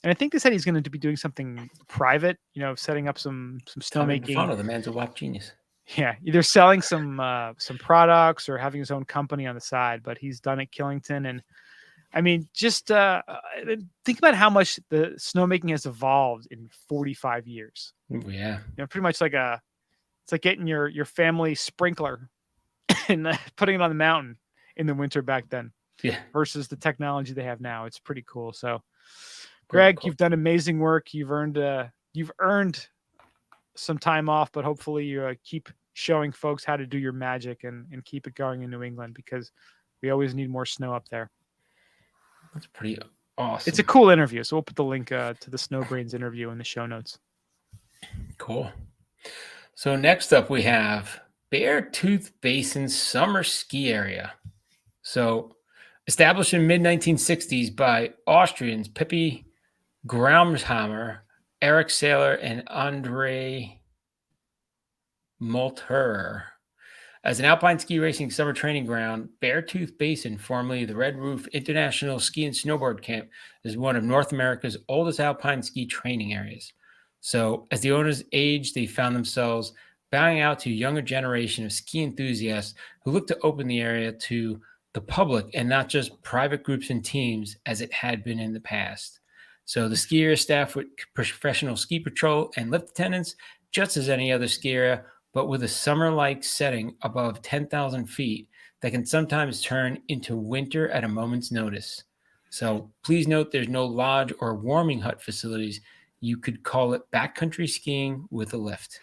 And I think they said he's going to be doing something private, setting up some snowmaking. Follow the man's a WAP genius. Yeah, either selling some products or having his own company on the side, but he's done at Killington. And I mean, just think about how much the snowmaking has evolved in 45 years. Yeah. Pretty much it's like getting your family sprinkler and putting it on the mountain in the winter back then. Yeah. Versus the technology they have now. It's pretty cool. So, Greg, you've done amazing work. You've earned some time off, but hopefully you keep showing folks how to do your magic and keep it going in New England, because we always need more snow up there. That's pretty awesome. It's a cool interview. So we'll put the link to the Snowbrains interview in the show notes. Cool. So next up we have Beartooth Basin Summer Ski Area. So established in mid-1960s by Austrians Pippi Graumshammer, Eric Saylor, and Andre Molterer. As an alpine ski racing summer training ground, Beartooth Basin, formerly the Red Roof International Ski and Snowboard Camp, is one of North America's oldest alpine ski training areas. So as the owners aged, they found themselves bowing out to a younger generation of ski enthusiasts who looked to open the area to the public and not just private groups and teams as it had been in the past. So the ski area staff with professional ski patrol and lift attendants, just as any other ski area, but with a summer-like setting above 10,000 feet that can sometimes turn into winter at a moment's notice. So please note there's no lodge or warming hut facilities. You could call it backcountry skiing with a lift.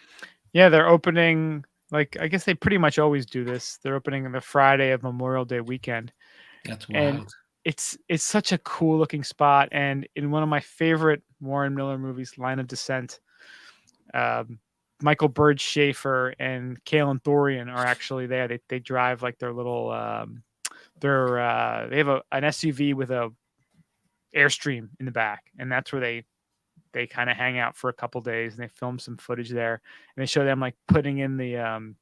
Yeah, they're opening, I guess they pretty much always do this. They're opening on the Friday of Memorial Day weekend. That's wild. And it's such a cool looking spot. And in one of my favorite Warren Miller movies, Line of Descent, Michael Bird Schaefer and Kalen Thorian are actually there. They drive their little, they have an SUV with a Airstream in the back, and that's where they kind of hang out for a couple days, and they film some footage there, and they show them like putting in the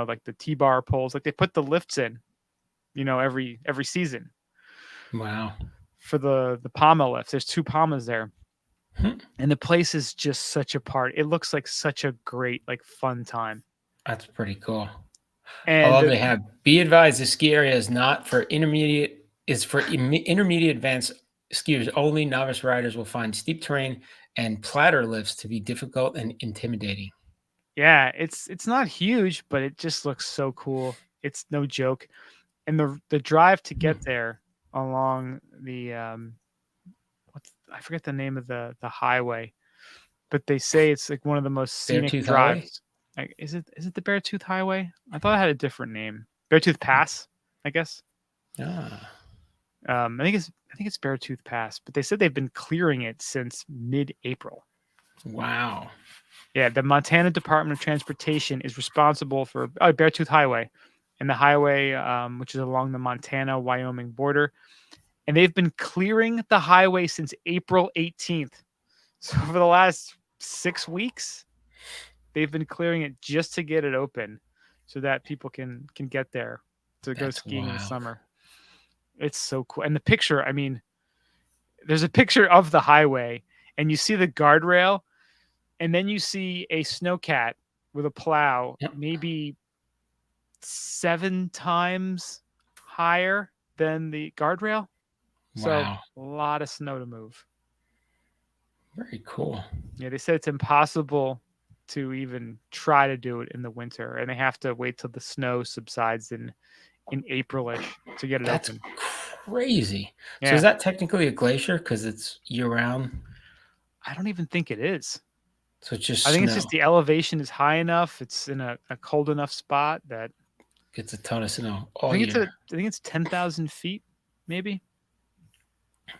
like the T-bar poles, like they put the lifts in, every season Wow. for the Palma lifts. There's 2 Palmas there. Hmm. And the place is just such a part. It looks like such a great, like, fun time. That's pretty cool. And They have, be advised, the ski area is not for intermediate, is for intermediate advanced skiers only. Novice riders will find steep terrain and platter lifts to be difficult and intimidating. yeah, it's not huge, but it just looks so cool. It's no joke. And the drive to get there along the I forget the name of the highway, but they say it's like one of the most scenic Beartooth drives. Like, is it the Beartooth Highway? I thought it had a different name. Beartooth Pass, I guess. Ah, I think it's Beartooth Pass, but they said they've been clearing it since mid-April. wow. Yeah, the Montana Department of Transportation is responsible for Beartooth Highway, and the highway, which is along the Montana-Wyoming border, and they've been clearing the highway since April 18th. So for the last 6 weeks, they've been clearing it just to get it open, so that people can get there to go skiing in the summer. It's so cool. And the picture, I mean, there's a picture of the highway, and you see the guardrail, and then you see a snowcat with a plow, maybe 7 times higher than the guardrail. So Wow. a lot of snow to move. Very cool. Yeah, they said it's impossible to even try to do it in the winter, and they have to wait till the snow subsides in April-ish to get it That's open. crazy. Yeah. So is that technically a glacier because it's year-round? I don't even think it is. So it's just I think snow. it's just the elevation is high enough. It's in a cold enough spot that Gets a ton of snow all I think year. it's 10,000 feet, maybe.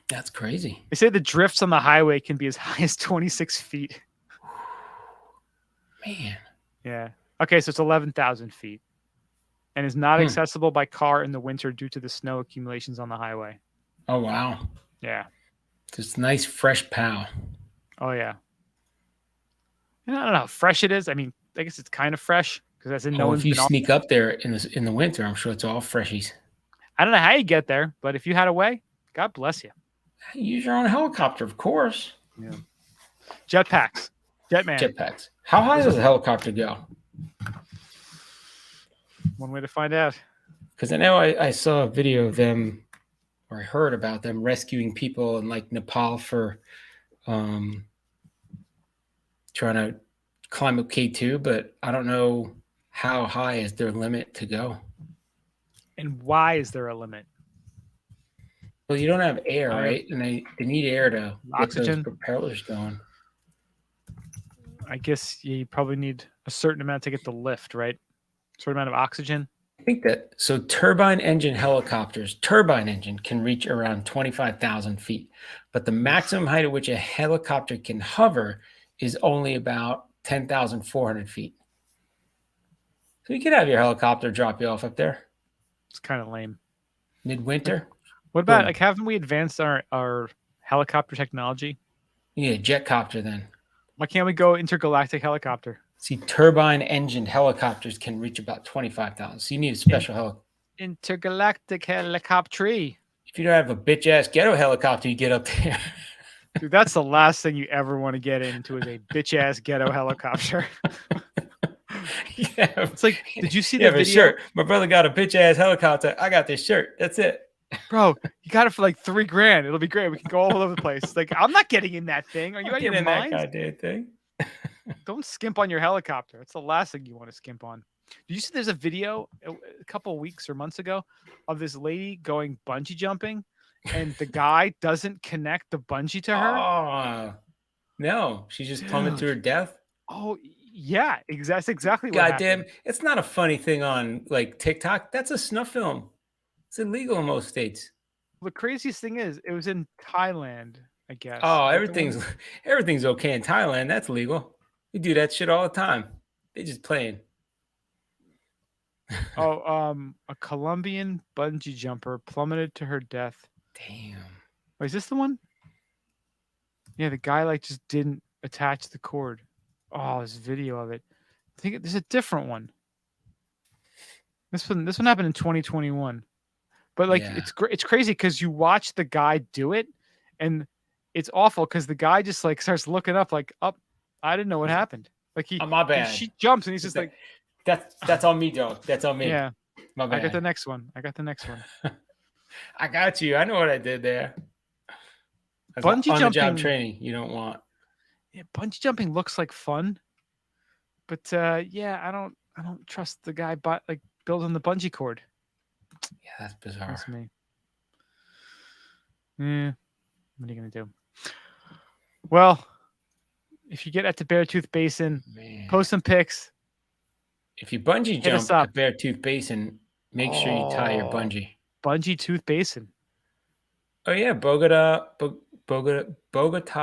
That's crazy. They say the drifts on the highway can be as high as 26 feet. Man. Yeah. Okay, so it's 11,000 feet, and is not accessible by car in the winter due to the snow accumulations on the highway. Oh, wow. Yeah. It's nice, fresh pow. Oh, yeah. And I don't know how fresh it is. I mean, I guess it's kind of fresh because as in no one's if you been on. sneak up there in the winter, I'm sure it's all freshies. I don't know how you get there, but if you had a way, God bless you. Use your own helicopter, of course. Yeah. Jetpacks. Jetman. Jetpacks. How high does a helicopter go? One way to find out. Because I know I saw a video of them, or I heard about them rescuing people in like Nepal for trying to climb up K2, but I don't know how high is their limit to go. And why is there a limit? Well, you don't have air, right? And they need air to Oxygen. get those propellers going. I guess you probably need a certain amount to get the lift, right? A certain amount of oxygen. I think that so turbine engine helicopters, turbine engine can reach around 25,000 feet, but the maximum height at which a helicopter can hover is only about 10,400 feet. So you could have your helicopter drop you off up there. It's kind of lame. Midwinter. What about like haven't we advanced our helicopter technology? You need a jet copter then. Why can't we go intergalactic helicopter? See, turbine engine helicopters can reach about 25,000. So you need a special helicopter. Intergalactic helicopter. If you don't have a bitch ass ghetto helicopter, you get up there. Dude, that's the last thing you ever want to get into is a bitch ass ghetto helicopter. Yeah, it's like, did you see the video? Shirt. My brother got a bitch ass helicopter. I got this shirt. That's it. Bro, you got it for like $3,000. It'll be great. We can go all over the place. Like, I'm not getting in that thing. Are you out of your mind? That goddamn thing. Don't skimp on your helicopter. It's the last thing you want to skimp on. Did you see there's a video a couple of weeks or months ago of this lady going bungee jumping, and the guy doesn't connect the bungee to her? Oh, no. She just plummeted to her death? Oh, yeah. That's exactly what Goddamn. happened. It's not a funny thing on like TikTok. That's a snuff film. It's illegal in most states. The craziest thing is it was in Thailand, I guess. Oh, everything's okay in Thailand. That's legal. We do that shit all the time. They just playing. Oh, a Colombian bungee jumper plummeted to her death. Damn. Wait, is this the one? Yeah, the guy like just didn't attach the cord. Oh, this video of it. I think there's a different one. This one happened in 2021. But like Yeah. it's crazy because you watch the guy do it, and it's awful because the guy just like starts looking up like, up. I didn't know what happened. Like Oh, my bad. she jumps and he's just like, that's on me, Joe. That's on me. yeah. My bad. I got the next one. I got you. I know what I did there. That's Bungee on the job jumping training you don't want. Yeah, bungee jumping looks like fun, but yeah, I don't trust the guy like building the bungee cord. Yeah, that's bizarre. That's me. Yeah, what are you gonna do? Well, if you get at the Beartooth Basin, post some pics. If you bungee Hit us jump up. at Beartooth Basin, make sure you tie your bungee. Bungee Tooth Basin. Oh yeah, Bogota,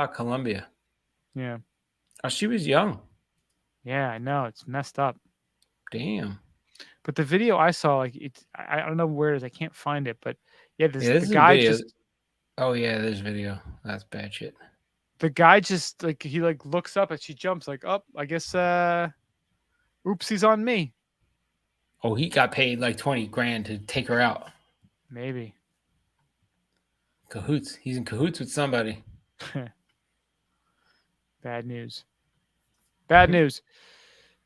Colombia. Yeah. Oh, she was young. Yeah, I know. It's messed up. Damn. But the video I saw, like I don't know where it is. I can't find it. But yeah, this the guy video. just. Oh yeah, there's video. That's bad shit. The guy just like he like looks up and she jumps like up. I guess oopsies on me. Oh, he got paid like 20 grand to take her out. Maybe. Cahoots. He's in cahoots with somebody. Bad news. Bad news.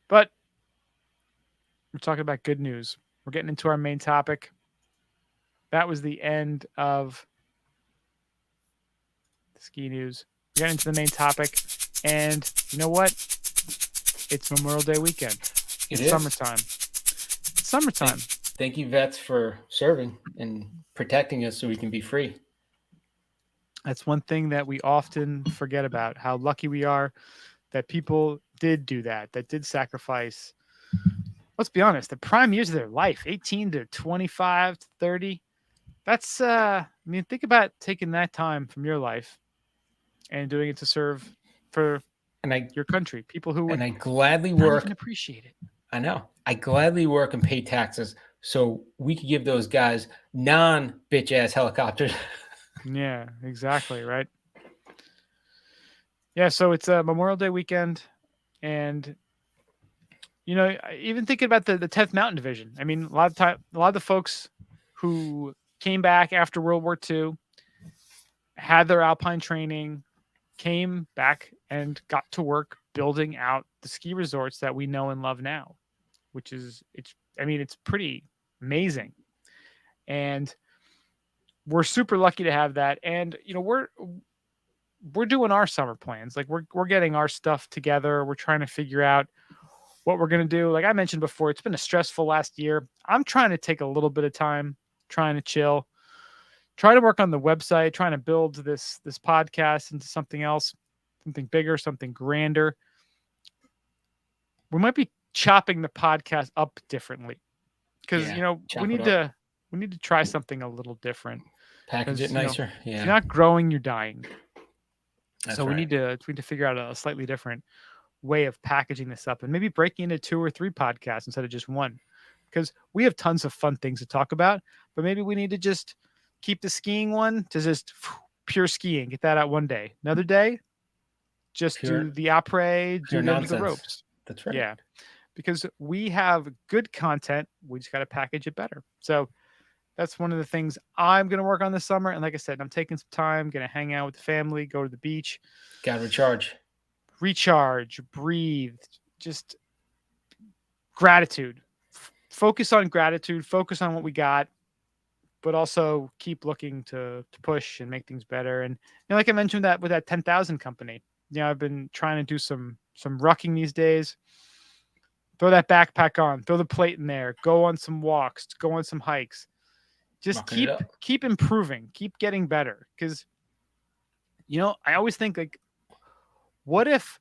But we're talking about good news. We're getting into our main topic. That was the end of the ski news. We're getting into the main topic. And you know what? It's Memorial Day weekend. It's summertime. It's summertime. Thank you, vets, for serving and protecting us so we can be free. That's one thing that we often forget about, how lucky we are that people did do that did sacrifice. Let's be honest, the prime years of their life, 18 to 25 to 30. That's, I mean, think about taking that time from your life and doing it to serve for your country. People who would I gladly not work even appreciate it. I know. I gladly work and pay taxes so we could give those guys non-bitch ass helicopters. Yeah, exactly. Right. Yeah. So it's a Memorial Day weekend. And, you know, even thinking about the 10th Mountain Division, I mean, a lot of the folks who came back after World War II, had their alpine training, came back and got to work building out the ski resorts that we know and love now, which is, it's pretty amazing. And we're super lucky to have that. And, you know, we're doing our summer plans. Like we're getting our stuff together. We're trying to figure out what we're going to do. Like I mentioned before, it's been a stressful last year. I'm trying to take a little bit of time, trying to chill, trying to work on the website, trying to build this podcast into something else, something bigger, something grander. We might be chopping the podcast up differently because, you know, we need to try something a little different. Package it nicer. You know, if you're not growing, you're dying. That's so right. we need to figure out a slightly different way of packaging this up and maybe breaking into 2 or 3 podcasts instead of just one, because we have tons of fun things to talk about, but maybe we need to just keep the skiing one to just pure skiing, get that out one day. Another day, just do the après, do the ropes. That's right. Yeah, because we have good content. We just got to package it better. So that's one of the things I'm going to work on this summer. And like I said, I'm taking some time, going to hang out with the family, go to the beach. Got to recharge, breathe, just gratitude. Focus on gratitude, focus on what we got, but also keep looking to push and make things better. And, you know, like I mentioned that with that 10,000 company, you know, I've been trying to do some rucking these days. Throw that backpack on, throw the plate in there, go on some walks, go on some hikes. Just keep improving, keep getting better. Because, you know, I always think, like, what if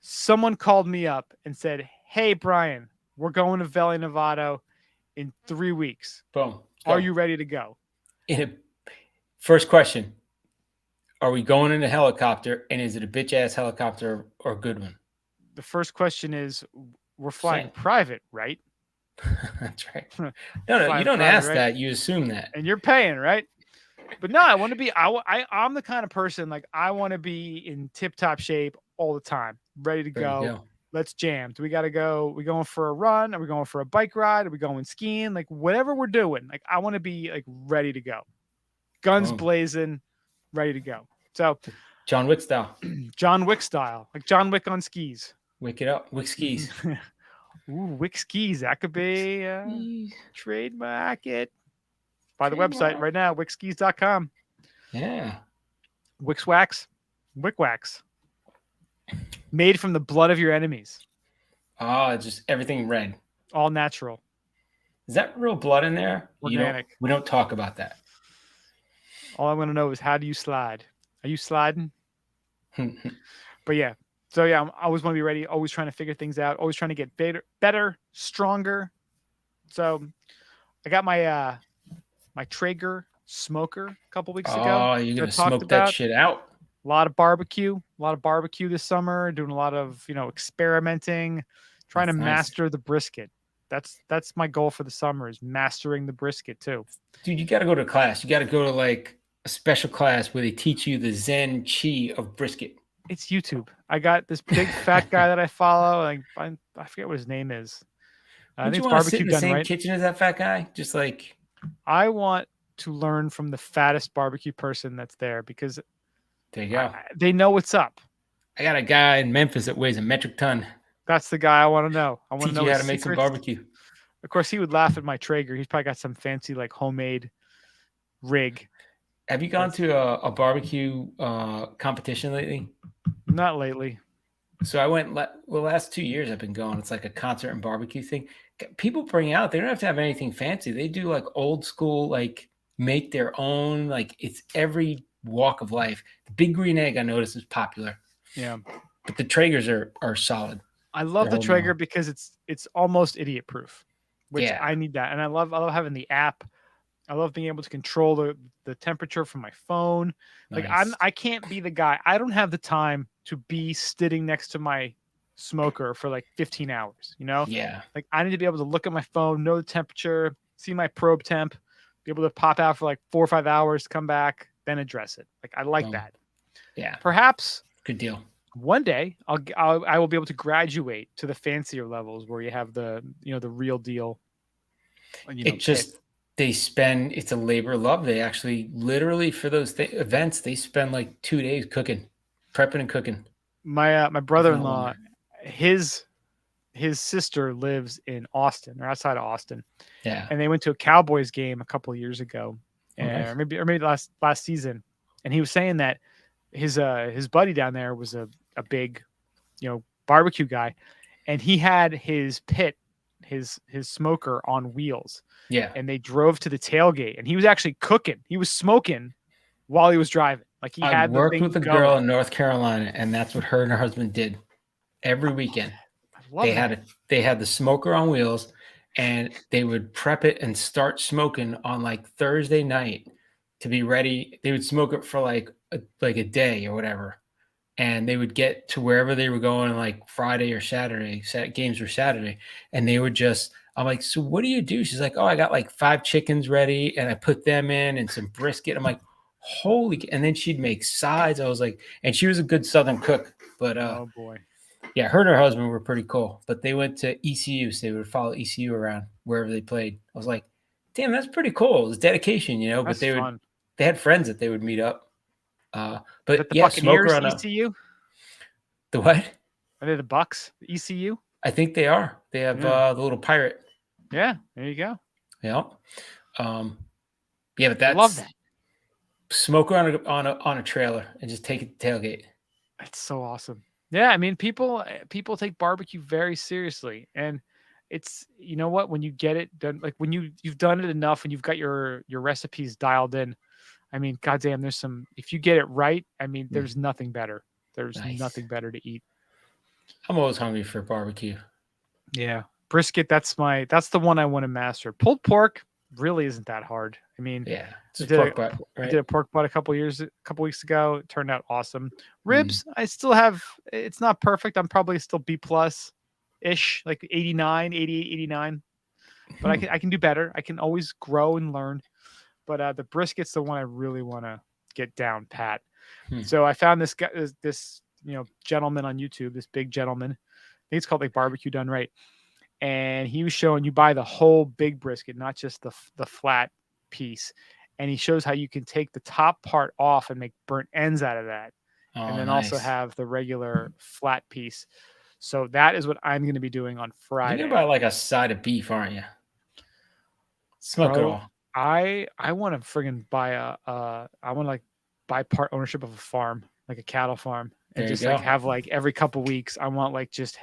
someone called me up and said, "Hey, Brian, we're going to Valle Nevado in 3 weeks. Boom. Are you ready to go?" First question: are we going in a helicopter, and is it a bitch ass helicopter or a good one? The first question is, we're flying private, right? That's right. No, you don't ask that. You assume that. And you're paying, right? But no, I want to be. I'm the kind of person like I want to be in tip top shape all the time, ready to There you go. go. Let's jam. Do we got to go? We going for a run? Are we going for a bike ride? Are we going skiing? Like whatever we're doing, like I want to be like ready to go, guns Boom. blazing, ready to go. So John Wick style. John Wick style, like John Wick on skis. Wick it up. Wick skis. Ooh, Wick skis. That could be trademark it. By the website right now, wickskis.com. Yeah. Wix wax, Wick wax, made from the blood of your enemies, Oh, just everything red. all natural, Is that real blood in there? organic. We don't talk about that. All I want to know is how do you slide? Are you sliding? But yeah, so yeah, I always want to be ready. Always trying to figure things out. Always trying to get better, stronger. So I got my my Traeger smoker a couple weeks ago. Oh, you're that I gonna talked smoke that about. shit out. A lot of barbecue this summer. Doing a lot of experimenting, trying That's to nice. master the brisket. That's my goal for the summer is mastering the brisket too. Dude, you got to go to class. You got to go to like a special class where they teach you the Zen chi of brisket. It's YouTube. I got this big fat guy that I follow. Like I forget what his name is. I Don't think you it's want to sit Barbecue in the Done same Right. kitchen as that fat guy? Just like, I want to learn from the fattest barbecue person that's there because there you go. they know what's up. I got a guy in Memphis that weighs a metric ton. That's the guy I want to know. I want Teach to know you how his to make some secrets. barbecue. Of course, he would laugh at my Traeger. He's probably got some fancy like homemade rig. Have you gone to a barbecue competition lately? Not lately. So I went. The last 2 years I've been going. It's like a concert and barbecue thing. People bring out. They don't have to have anything fancy. They do like old school, like make their own. Like it's every walk of life. The Big Green Egg I noticed is popular. Yeah. But the Traegers are solid. I love They're the holding Traeger on. because it's almost idiot proof, which Yeah. I need that. And I love having the app. I love being able to control the temperature from my phone. Like Nice. I can't be the guy. I don't have the time to be sitting next to my smoker for like 15 hours, Yeah. Like I need to be able to look at my phone, know the temperature, see my probe temp, be able to pop out for like 4 or 5 hours, come back, then address it. Like I like Boom. that. Yeah. Perhaps Good deal. one day I will be able to graduate to the fancier levels where you have the the real deal. It just it's a labor of love. They actually literally for those events they spend like 2 days cooking, prepping and cooking. My brother-in-law, his sister lives in Austin or outside of Austin. Yeah. And they went to a Cowboys game a couple of years ago, nice. or maybe last season. And he was saying that his buddy down there was a big, barbecue guy, and he had his pit, his smoker on wheels. Yeah. And they drove to the tailgate, and he was actually cooking. He was smoking while he was driving. Like he had worked the thing with a going. girl in North Carolina, and that's what her and her husband did every weekend. I love They had the smoker on wheels, and they would prep it and start smoking on like Thursday night to be ready. They would smoke it for like a day or whatever, and they would get to wherever they were going like Friday or Saturday. Games were Saturday, and they would just. I'm like, so what do you do? She's like, oh, I got like 5 chickens ready, and I put them in and some brisket. I'm like, holy! And then she'd make sides. I was like, and she was a good Southern cook, but oh boy. yeah, her and her husband were pretty cool. But they went to ECU, so they would follow ECU around wherever they played. I was like, damn, that's pretty cool. It was dedication, That's but fun. they had friends that they would meet up. But the yeah, Buccaneers, smoker on ECU. The what? Are they the Bucks? The ECU? I think they are. They have the little pirate. Yeah, there you go. Yeah. Yeah, but that's I love that. Smoker on a trailer and just take it to tailgate. That's so awesome. Yeah, I mean, people take barbecue very seriously, and it's what, when you get it done, like when you've done it enough and you've got your recipes dialed in. I mean, goddamn, if you get it right, I mean, there's nothing better. There's nothing better to eat. I'm always hungry for barbecue. Yeah, brisket. That's the one I want to master. Pulled pork really isn't that hard. I mean, yeah, I did a pork butt a couple weeks ago. It turned out awesome. Ribs, I still have. It's not perfect. I'm probably still B+ ish, like 89, 88, 89. But I can do better. I can always grow and learn. but the brisket's the one I really want to get down pat. Hmm. So I found this guy, this gentleman on YouTube, this big gentleman. I think it's called like Barbecue Done Right, and he was showing you buy the whole big brisket, not just the flat piece. And he shows how you can take the top part off and make burnt ends out of that, and then also nice. have the regular flat piece. So that is what I'm going to be doing on Friday. You're gonna buy like a side of beef, aren't you? Smoke it all. I want to friggin' buy I want to like buy part ownership of a farm, like a cattle farm, and There you just like go. have like every couple weeks. I want like just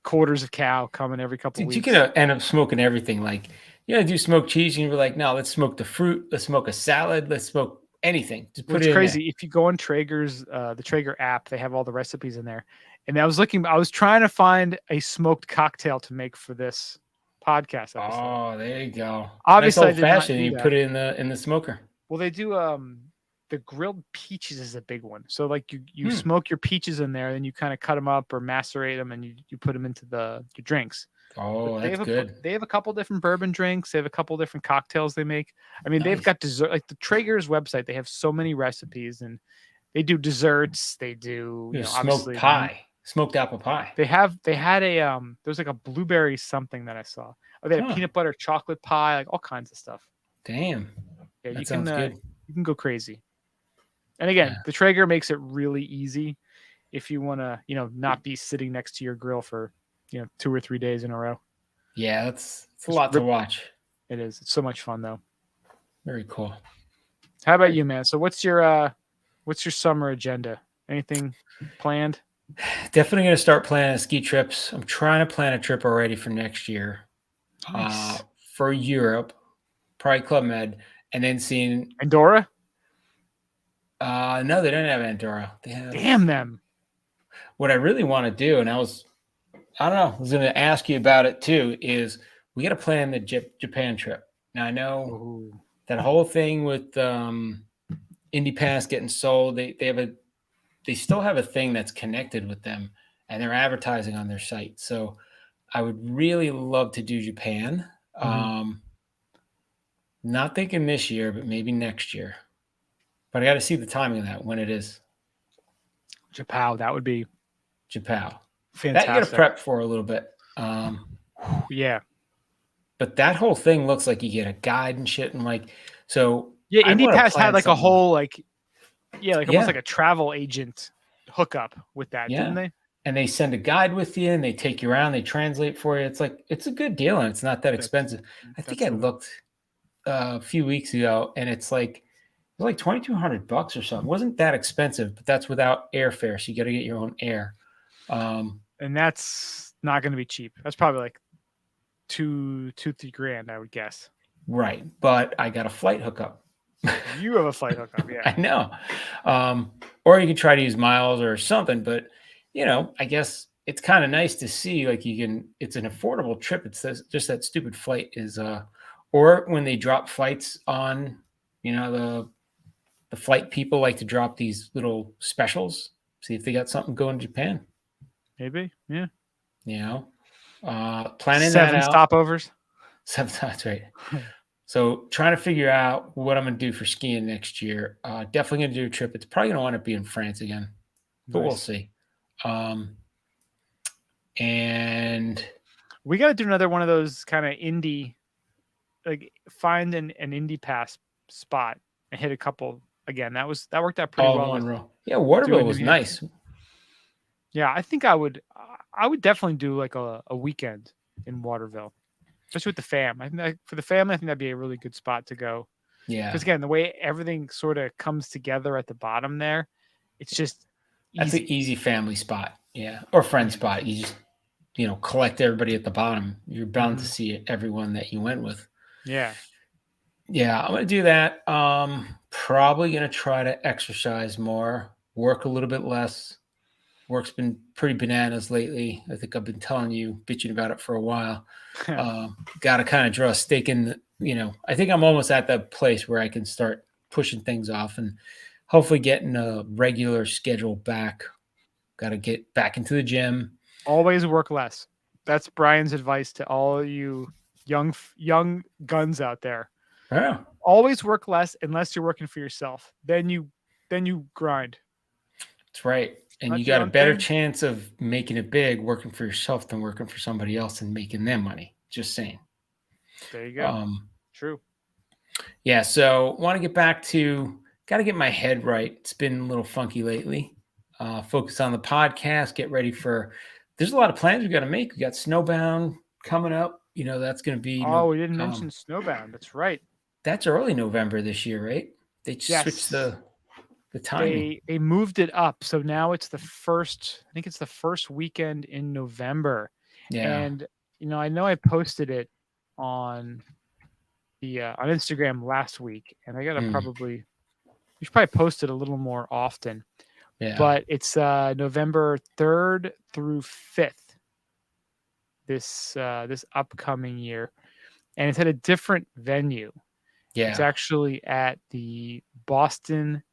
quarters of cow coming every couple Dude, weeks. you could end up smoking everything. Like, do smoked cheese, and you're like, no, let's smoke the fruit. Let's smoke a salad. Let's smoke anything. Just put What's it in crazy, if you go on Traeger's, the Traeger app, they have all the recipes in there. And I was trying to find a smoked cocktail to make for this podcast there. episode. Oh, there you go. Obviously, nice old fashioned. You that. put it in the smoker. Well, they do the grilled peaches is a big one. So like you smoke your peaches in there, then you kind of cut them up or macerate them, and you put them into your drinks. Oh, that's good. They have a couple different bourbon drinks. They have a couple different cocktails they make. I mean, they've got dessert. Like the Traeger's website, they have so many recipes, and they do desserts. They do smoked pie, smoked apple pie. They had a there's like a blueberry something that I saw. Oh, they had a peanut butter chocolate pie, like all kinds of stuff. Damn. Yeah, that sounds good. You can go crazy. And again, the Traeger makes it really easy if you want to, not be sitting next to your grill for, 2 or 3 days in a row. Yeah, it's a lot to watch. It is. It's so much fun though. Very cool. How about you, man? So what's your summer agenda? Anything planned? Definitely going to start planning ski trips. I'm trying to plan a trip already for next year. Nice. For Europe, probably Club Med, and then seeing Andorra. No, they don't have Andorra. They have. Damn them. What I really want to do, and I was going to ask you about it too, is we got to plan the Japan trip. Now I know that whole thing with Indie Pass getting sold. They still have a thing that's connected with them, and they're advertising on their site. So I would really love to do Japan. Not thinking this year, but maybe next year. But I got to see the timing of that, when it is. Japan, that would be Japan. fantastic. That you got to prep for a little bit. Yeah. But that whole thing looks like you get a guide and shit, and like so. Yeah, Indie Pass had like a whole almost like a travel agent hookup with that, didn't they? And they send a guide with you, and they take you around, they translate for you. It's like it's a good deal, and it's not that expensive. I think I looked a few weeks ago, and it's like $2,200 or something. It wasn't that expensive, but that's without airfare, so you got to get your own air. And that's not going to be cheap. That's probably like $2,000-3,000 grand, I would guess. Right, but I got a flight hookup. You have a flight hookup, yeah. I know. Or you can try to use miles or something, but I guess it's kind of nice to see like it's an affordable trip. It's just that stupid flight is or when they drop flights on, the flight people like to drop these little specials, see if they got something going to Japan. Maybe, yeah. Planning 7 that out. Stopovers. 7, that's right. So trying to figure out what I'm going to do for skiing next year. Definitely going to do a trip. It's probably going to want to be in France again, but we'll see. And we got to do another one of those kind of indie, like find an Indie Pass spot and hit a couple again. That worked out pretty well. One row. Yeah, Waterville was nice. Yeah, I think I would definitely do like a weekend in Waterville, especially with the fam. I think for the family, I think that'd be a really good spot to go. Yeah, because again, the way everything sort of comes together at the bottom there, it's just that's an easy family spot. Yeah, or friend spot. You just collect everybody at the bottom. You're bound to see everyone that you went with. Yeah. Yeah, I'm going to do that. Probably going to try to exercise more, work a little bit less. Work's been pretty bananas lately. I think I've been telling you, bitching about it for a while. Got to kind of draw a stake in, I think I'm almost at that place where I can start pushing things off and hopefully getting a regular schedule back. Got to get back into the gym. Always work less. That's Brian's advice to all you young guns out there. Yeah, Always work less unless you're working for yourself. Then you grind. that's right. And you Not your got a own better thing. chance of making it big working for yourself than working for somebody else and making them money. Just saying. There you go. Um, True. yeah. So want to get back to, got to get my head right. It's been a little funky lately. Focus on the podcast. Get ready for, there's a lot of plans we got to make. We got Snowbound coming up. That's going to be Oh, no, we didn't mention Snowbound. That's right. that's early November this year, right? They switched Yes. the timing. They moved it up. So now it's the first, I think it's the first weekend in November. Yeah. And I know I posted it on the on Instagram last week, and I gotta we should probably post it a little more often. Yeah. But it's November 3rd through 5th this upcoming year, and it's at a different venue. It's Yeah. actually at the Boston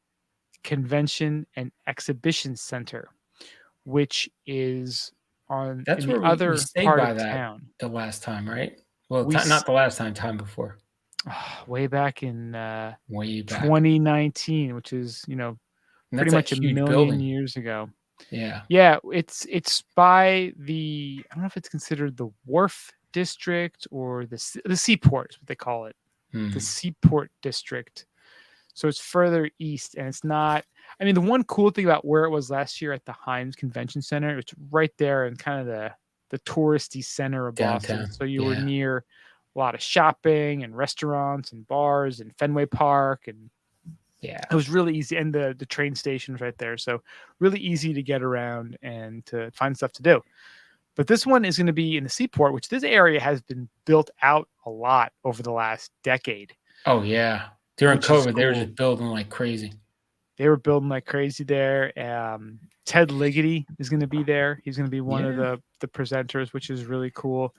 Convention and Exhibition Center, which is That's in the where we other stayed part by of that town. the last time, right? Well, We not the last time, time before. way back in Way back. 2019, which is And pretty that's much a huge million building. years ago. Yeah. Yeah, it's by the, I don't know if it's considered the Wharf District or the Seaport is what they call it, the Seaport District. So it's further east, and it's not. I mean, the one cool thing about where it was last year at the Heinz Convention Center, it's right there in kind of the touristy center of Boston. Downtown. So you were near a lot of shopping and restaurants and bars and Fenway Park, and Yeah. it was really easy. And the train station's right there, so really easy to get around and to find stuff to do. But this one is going to be in the Seaport, which this area has been built out a lot over the last decade. Oh yeah. During Which is COVID, they were cool. just building like crazy. They were building like crazy there. Ted Ligety is going to be there. He's going to be one of the presenters, which is really cool.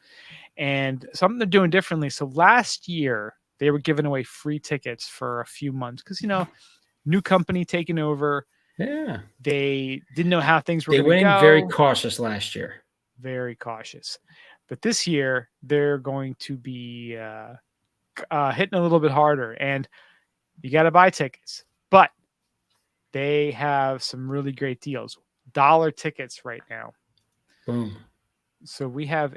And something they're doing differently. So last year they were giving away free tickets for a few months because new company taking over. Yeah. They didn't know how things were They going to went go. in very cautious last year. Very cautious. But this year they're going to be hitting a little bit harder, and you got to buy tickets. But they have some really great deals. $1 tickets right now. Boom. So we have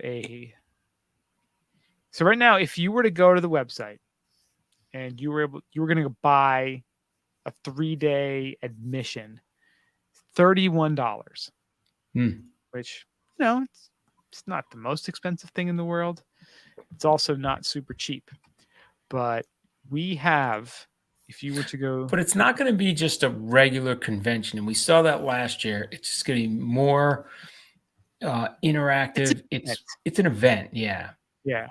so right now, if you were to go to the website and you were going to buy a 3-day admission, $31, which, it's not the most expensive thing in the world. It's also not super cheap, but we have, if you were to go, but it's not going to be just a regular convention. And we saw that last year. It's just going to be more interactive. It's an event. Yeah. Yeah.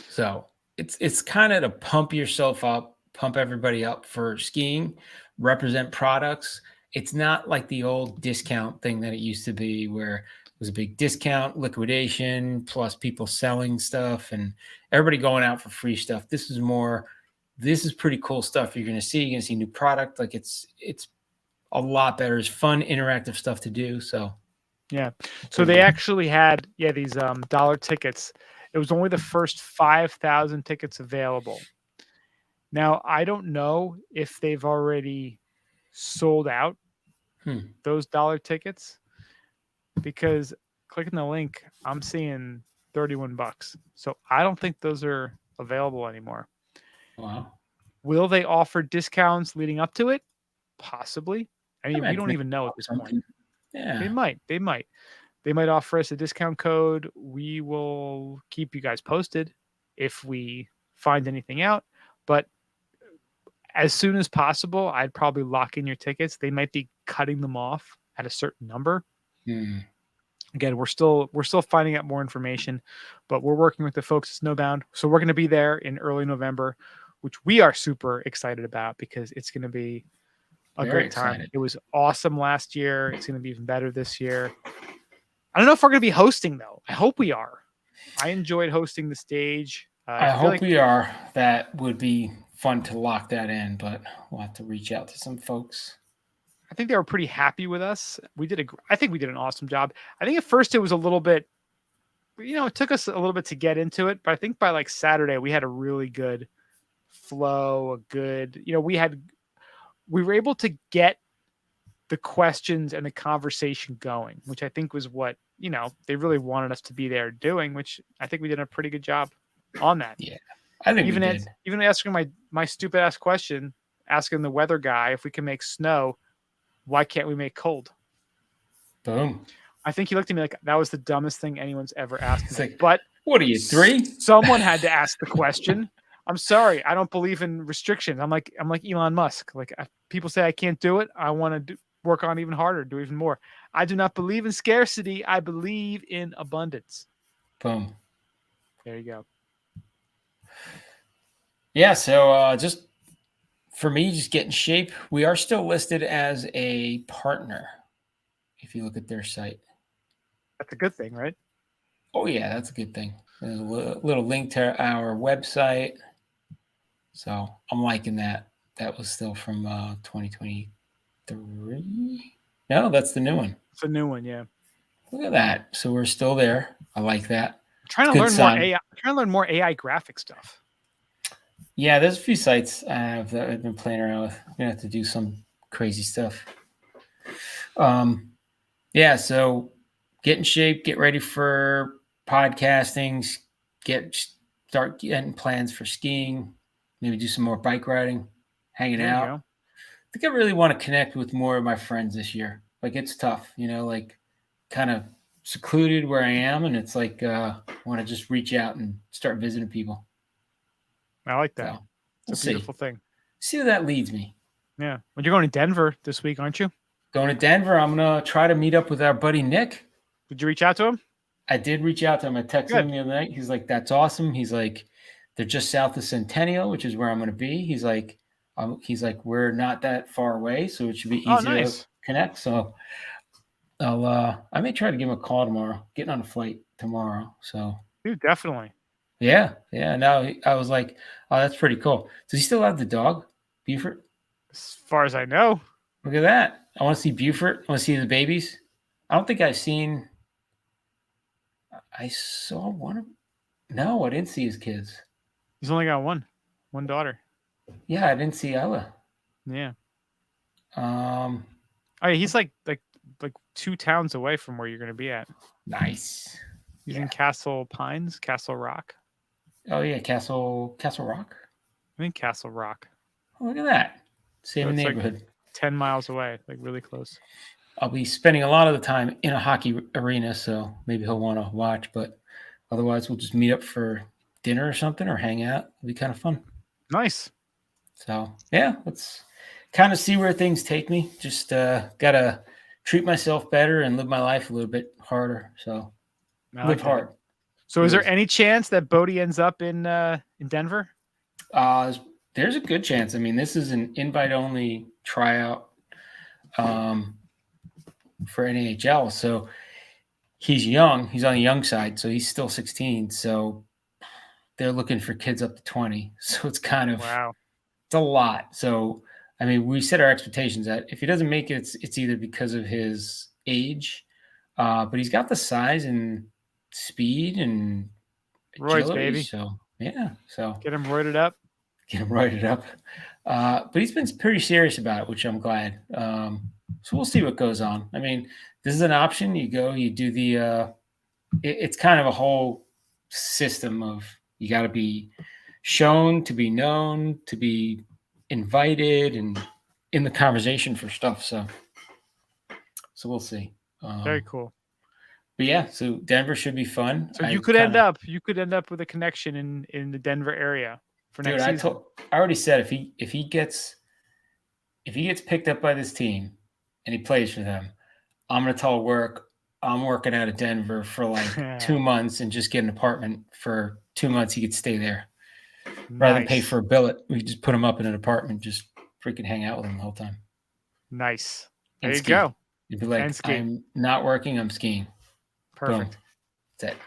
So it's kind of to pump yourself up, pump everybody up for skiing, represent products. It's not like the old discount thing that it used to be where it was a big discount, liquidation, plus people selling stuff and everybody going out for free stuff. This is pretty cool stuff you're going to see. You're going to see new product. Like it's a lot better. It's fun, interactive stuff to do. So, yeah. So they actually had, these $1 tickets. It was only the first 5,000 tickets available. Now, I don't know if they've already sold out those $1 tickets, because clicking the link, I'm seeing $31. So I don't think those are available anymore. wow. Will they offer discounts leading up to it? Possibly. I mean, we don't even know at this point. Yeah. They might offer us a discount code. We will keep you guys posted if we find anything out. But as soon as possible, I'd probably lock in your tickets. They might be cutting them off at a certain number. Again, we're still finding out more information, but we're working with the folks at Snowbound. So we're going to be there in early November, which we are super excited about because it's going to be a great time. It was awesome last year. It's going to be even better this year. I don't know if we're going to be hosting, though. I hope we are. I enjoyed hosting the stage. I hope we are. That would be fun to lock that in, but we'll have to reach out to some folks. I think they were pretty happy with us. I think we did an awesome job. I think at first it was a little bit, it took us a little bit to get into it, but I think by like Saturday we had a really good flow, a good, we were able to get the questions and the conversation going, which I think was what, they really wanted us to be there doing, which I think we did a pretty good job on that. Yeah, I think we did. Even asking my stupid ass question, asking the weather guy if we can make snow, why can't we make cold? Boom. I think he looked at me like that was the dumbest thing anyone's ever asked me. Like, but what are you, 3? Someone had to ask the question. I'm sorry, I don't believe in restrictions. I'm like Elon Musk. Like people say I can't do it, I want to work on even harder, do even more. I do not believe in scarcity. I believe in abundance. Boom. There you go. Yeah. So just for me, just get in shape. We are still listed as a partner. If you look at their site. That's a good thing, right? Oh yeah, that's a good thing. There's a little link to our website. So I'm liking that. That was still from 2023. No, that's the new one. It's a new one, yeah. Look at that. So we're still there. I like that. I'm trying to learn more AI. I'm trying to learn more AI graphic stuff. Yeah, there's a few sites I have that I've been playing around with. I'm gonna have to do some crazy stuff. Yeah, so get in shape, get ready for podcasting, start getting plans for skiing, maybe do some more bike riding, hanging out. I think I really want to connect with more of my friends this year. Like it's tough, like kind of secluded where I am, and it's like I want to just reach out and start visiting people. I like that. So, it's a beautiful thing. See where that leads me. Yeah. Well, you're going to Denver this week, aren't you? Going to Denver. I'm going to try to meet up with our buddy Nick. Did you reach out to him? I did reach out to him. I texted him the other night. He's like, that's awesome. He's like, they're just south of Centennial, which is where I'm going to be. He's like, we're not that far away, so it should be easy to connect. So I may try to give him a call tomorrow, getting on a flight tomorrow. So dude, definitely. Yeah. No, I was like, oh, that's pretty cool. Does he still have the dog, Buford? As far as I know. Look at that. I want to see Buford. I want to see the babies. I don't think I've seen. I saw one of. No, I didn't see his kids. He's only got one daughter. Yeah, I didn't see Ella. Yeah. Oh yeah, he's like 2 towns away from where you're going to be at. Nice. He's in Castle Pines, Castle Rock. Oh yeah, Castle Rock. I think Castle Rock. Oh, look at that. Same neighborhood. Like 10 miles away, like really close. I'll be spending a lot of the time in a hockey arena, so maybe he'll want to watch, but otherwise we'll just meet up for dinner or something or hang out. It'll be kind of fun. Nice. So yeah, let's kind of see where things take me. Just gotta treat myself better and live my life a little bit harder. So live hard. So is there any chance that Bodie ends up in Denver? There's a good chance. I mean, this is an invite-only tryout for NAHL. So he's young. He's on the young side, so he's still 16. So they're looking for kids up to 20. So it's kind of it's a lot. So I mean, we set our expectations that if he doesn't make it, it's either because of his age, but he's got the size and speed and roids, baby. So yeah, so get him roided up. But he's been pretty serious about it, which I'm glad. So we'll see what goes on. I mean, this is an option. You go, you do the. It's kind of a whole system of you got to be shown, to be known, to be invited, and in the conversation for stuff. So we'll see. Very cool. But yeah, so Denver should be fun. So you could end up with a connection in the Denver area for next season. I already said if he gets picked up by this team and he plays for them, I'm gonna tell work I'm working out of Denver for like 2 months and just get an apartment for 2 months. He could stay there rather than pay for a billet. We just put him up in an apartment, just freaking hang out with him the whole time. Nice. There you go. You'd be like, I'm not working, I'm skiing. Perfect. Boom. That's it.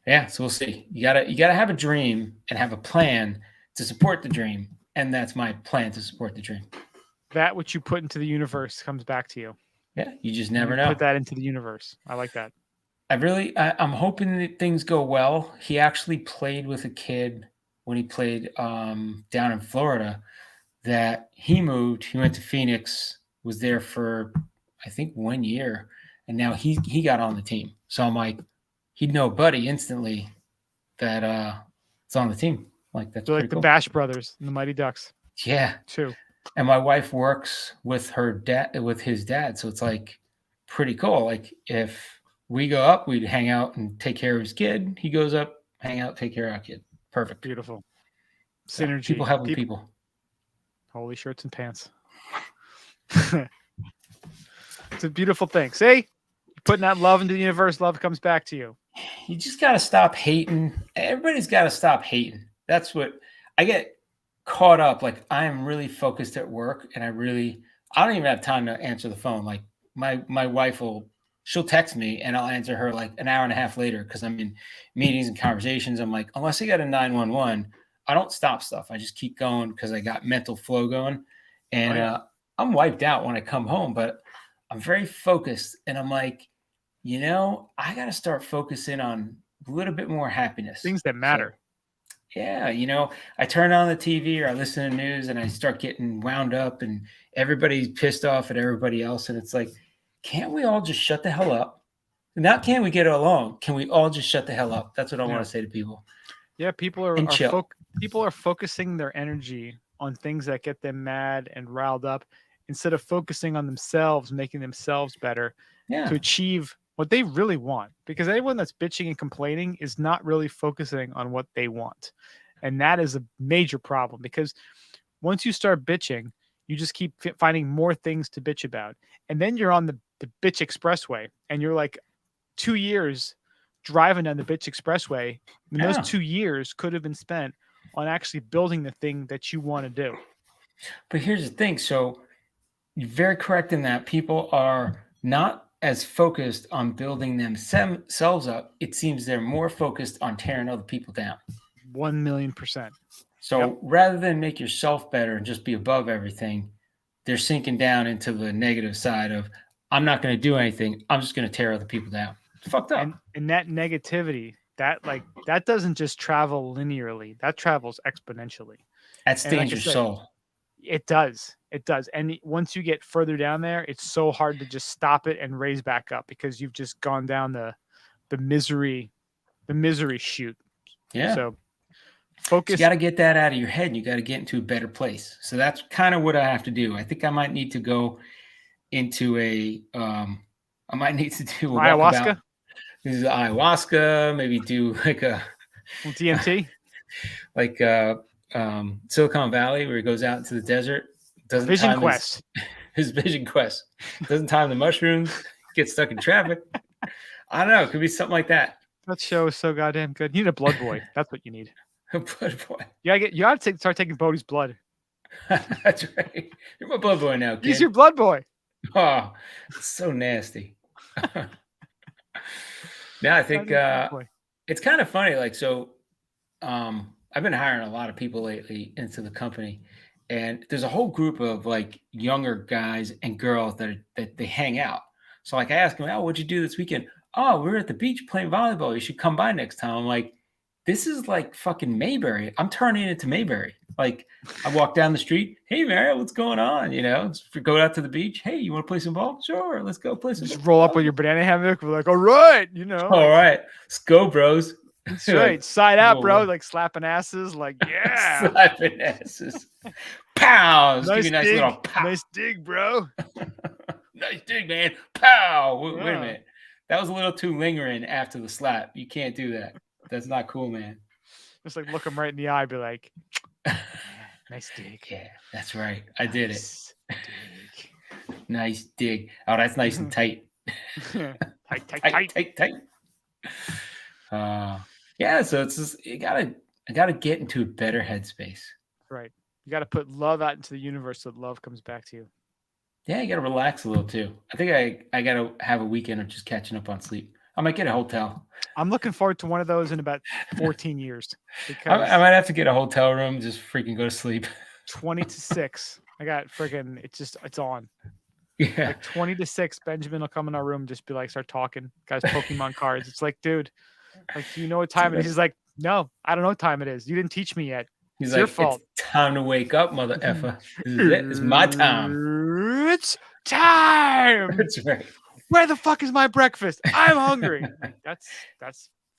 Yeah, so we'll see. You gotta have a dream and have a plan to support the dream, and that's my plan to support the dream. That which you put into the universe comes back to you. Yeah, you just never know. Put that into the universe. I like that. I'm hoping that things go well. He actually played with a kid when he played down in Florida that he moved. He went to Phoenix, was there for I think 1 year, and now he got on the team. So I'm like, he'd know Buddy instantly that it's on the team. Like that's They're pretty like the cool. Bash Brothers and the Mighty Ducks. Yeah. Too. And my wife works with his dad, so it's like pretty cool. Like if we go up, we'd hang out and take care of his kid. He goes up, hang out, take care of our kid. Perfect. Beautiful. So, Synergy. people helping people. Holy shirts and pants. It's a beautiful thing. See? You're putting that love into the universe, love comes back to you. You just got to stop hating. Everybody's got to stop hating. That's what I get caught up. Like I am really focused at work and I don't even have time to answer the phone. Like my wife she'll text me and I'll answer her like an hour and a half later because I'm in meetings and conversations. I'm like, unless I got a 911, I don't stop stuff. I just keep going because I got mental flow going. And I'm wiped out when I come home, but I'm very focused. And I'm like, I got to start focusing on a little bit more happiness. Things that matter. So, yeah. I turn on the TV or I listen to news and I start getting wound up and everybody's pissed off at everybody else. And it's like, can't we all just shut the hell up? Not can we get along? Can we all just shut the hell up? That's what I want to say to people. Yeah, people are focusing their energy on things that get them mad and riled up instead of focusing on themselves, making themselves better to achieve what they really want. Because anyone that's bitching and complaining is not really focusing on what they want. And that is a major problem because once you start bitching, you just keep finding more things to bitch about. And then you're on the bitch expressway and you're like 2 years driving down the bitch expressway. And those 2 years could have been spent on actually building the thing that you want to do. But here's the thing. So you're very correct in that people are not as focused on building themselves up. It seems they're more focused on tearing other people down. 1,000,000%. So rather than make yourself better and just be above everything, they're sinking down into the negative side of, I'm not going to do anything. I'm just going to tear other people down. It's fucked up. And that negativity, that doesn't just travel linearly. That travels exponentially. That stains your soul. It does. It does. And once you get further down there, it's so hard to just stop it and raise back up because you've just gone down the misery chute. Yeah. So focus. You got to get that out of your head. And you got to get into a better place. So that's kind of what I have to do. I think I might need to go into I might need to do a ayahuasca. This is ayahuasca. Maybe do like a DMT, like Silicon Valley, where he goes out into the desert. Doesn't Vision Quest. His Vision Quest. Doesn't time the mushrooms. Gets stuck in traffic. I don't know. It could be something like that. That show is so goddamn good. You need a blood boy. That's what you need. A blood boy. You got to start taking Bodhi's blood. That's right. You're my blood boy now, kid. He's your blood boy. Oh, it's so nasty. Now I think it's kind of funny. Like, so I've been hiring a lot of people lately into the company, and there's a whole group of like younger guys and girls that they hang out. So like I ask them, oh, what'd you do this weekend? Oh, we were at the beach playing volleyball. You should come by next time. I'm like, this is like fucking Mayberry. I'm turning it into Mayberry. Like I walk down the street. Hey, Mary, what's going on? Go out to the beach. Hey, you want to play some ball? Sure. Let's go play some ball. Roll up with your banana hammock. We're like, all right. All right. Let's go, bros. That's right. Side out, bro. Like slapping asses. Like, yeah. Slapping asses. Pow. Nice give you a nice dig. little pow. Nice dig, bro. Nice dig, man. Pow. Wait a minute. That was a little too lingering after the slap. You can't do that. That's not cool, man. Just like look him right in the eye, be like, nice dig. Yeah, that's right. I did it. Dig. Nice dig. Oh, that's nice and tight. tight. Yeah, so it's just I gotta get into a better headspace. Right. You gotta put love out into the universe so that love comes back to you. Yeah, you gotta relax a little too. I think I gotta have a weekend of just catching up on sleep. I might get a hotel. I'm looking forward to one of those in about 14 years. Because I might have to get a hotel room, just freaking go to sleep. 20 to 6. I got freaking, it's on. Yeah. Like 20 to 6, Benjamin will come in our room, just be like, start talking. Guys, Pokemon cards. It's like, dude, like, do you know what time it is? He's like, No, I don't know what time it is. You didn't teach me yet. He's It's like, your fault. it's time to wake up, mother effer. This is it. It's my time. It's time. That's right. Where the fuck is my breakfast? I'm hungry. That's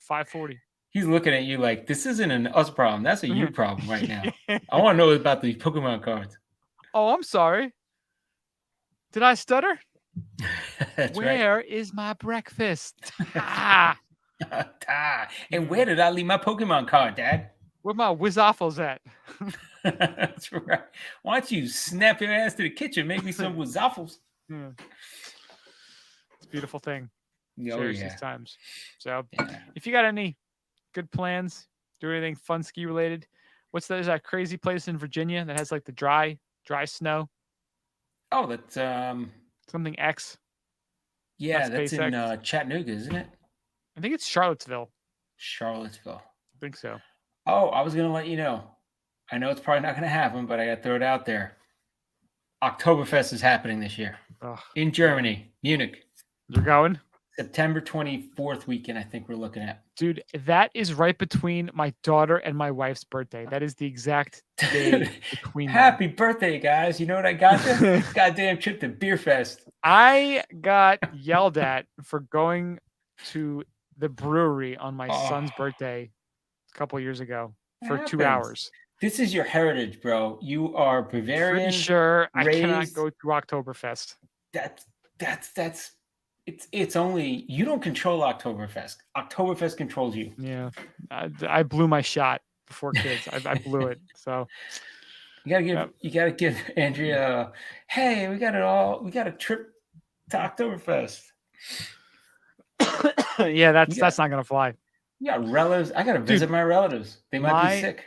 5:40. He's looking at you like, this isn't an us problem. That's a you problem right now. I want to know about these Pokemon cards. Oh, I'm sorry. Did I stutter? That's Where is my breakfast? Ah, and where did I leave my Pokemon card, Dad? where my Wizaffles at? That's right. Why don't you snap your ass to the kitchen, make me some waffles? Yeah. It's a beautiful thing. Oh, Cherish yeah. these times. So, Yeah. if you got any good plans, do anything fun ski related, there's that crazy place in Virginia that has like the dry snow, Oh, that's something X. yeah, Not that's SpaceX. in Chattanooga, isn't it? I think it's Charlottesville. Charlottesville. I think so. Oh, I was gonna let you know. I know it's probably not gonna happen, but I gotta throw it out there. Oktoberfest is happening this year Ugh. in Germany, Munich. You're going? September 24th weekend, I think we're looking at. Dude, that is right between my daughter and my wife's birthday. That is the exact day between them. Happy birthday, guys. You know what I got you? Goddamn trip to Beerfest. I got yelled at for going to the brewery on my son's birthday a couple years ago for 2 hours. This is your heritage, bro. You are Bavarian. Pretty sure I cannot raised- go to Oktoberfest. That's it's only you don't control Oktoberfest. Oktoberfest controls you. Yeah, I blew my shot before kids. I blew it. So You gotta give Andrea. Hey, we got a trip to Oktoberfest. yeah, that's not gonna fly. You got relatives. I gotta visit my relatives. They might be sick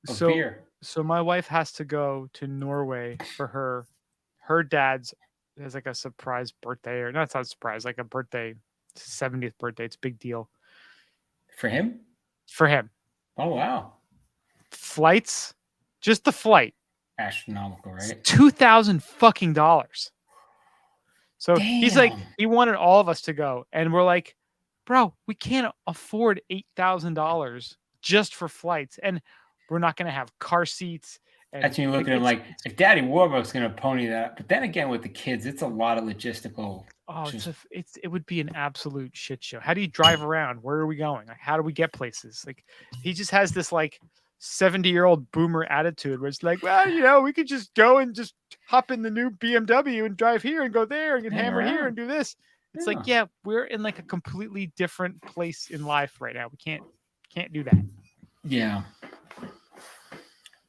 of beer. So my wife has to go to Norway for her dad's has like a surprise birthday, or not a surprise, like a birthday, 70th birthday. It's a big deal For him? for him. Oh wow. Flights, just the flight, Astronomical, right? $2,000 fucking dollars. So he's like, Damn. he wanted all of us to go, and we're like, bro, we can't afford $8,000 just for flights, and we're not gonna have car seats. And That's when you look at him like, if Daddy Warbucks gonna pony that, but then again with the kids, it's a lot of logistical. oh, it would be an absolute shit show. How do you drive around? Where are we going? Like, how do we get places? Like, he just has this like 70-year-old boomer attitude where it's like, well, we could just go and just hop in the new BMW and drive here and go there and get hammered here and do this. It's like, yeah, we're in like a completely different place in life right now. We can't do that. Yeah.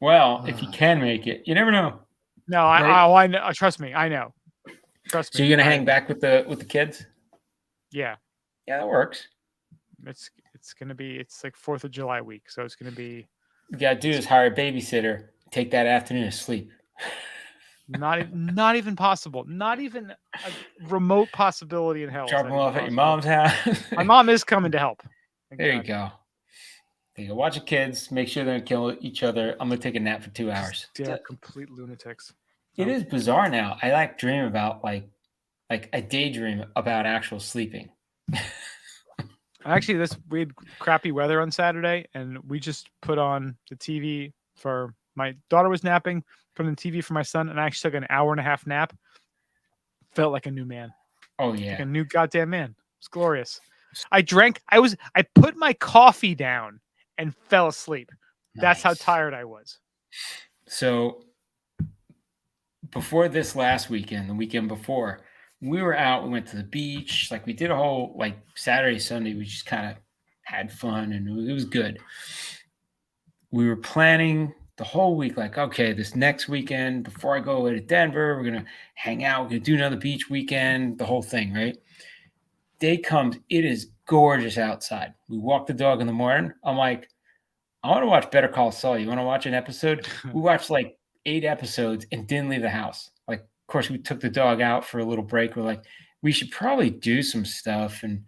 Well, if you can make it, you never know. No, I know. Trust me, I know. Trust me. So you're gonna hang back with the kids? Yeah. Yeah, that works. It's like 4th of July week, so it's gonna be. What you gotta do is hire a babysitter, take that afternoon to sleep. Not even possible. Not even a remote possibility in hell. Drop them off at your mom's house. My mom is coming to help. There you go. You watch the kids, make sure they don't kill each other. I'm gonna take a nap for 2 hours. They're complete lunatics. It is bizarre now. I like dream about like I daydream about actual sleeping. Actually, we had crappy weather on Saturday, and we just put on the TV for my daughter was napping, put on the TV for my son, and I actually took an 1.5 hour nap. Felt like a new man. Oh yeah, like a new goddamn man. It's glorious. I put my coffee down and fell asleep. Nice. That's how tired I was. So before this last weekend, the weekend before, we were out. We went to the beach. Like we did a whole like Saturday, Sunday. We just kind of had fun, and it was good. We were planning the whole week. Like, okay, this next weekend, before I go away to Denver, we're gonna hang out. We're gonna do another beach weekend. The whole thing, right? Day comes. It is gorgeous outside. We walk the dog in the morning. I'm like, I want to watch Better Call Saul. You want to watch an episode? We watched like 8 episodes and didn't leave the house. Like, of course, we took the dog out for a little break. We're like, we should probably do some stuff. And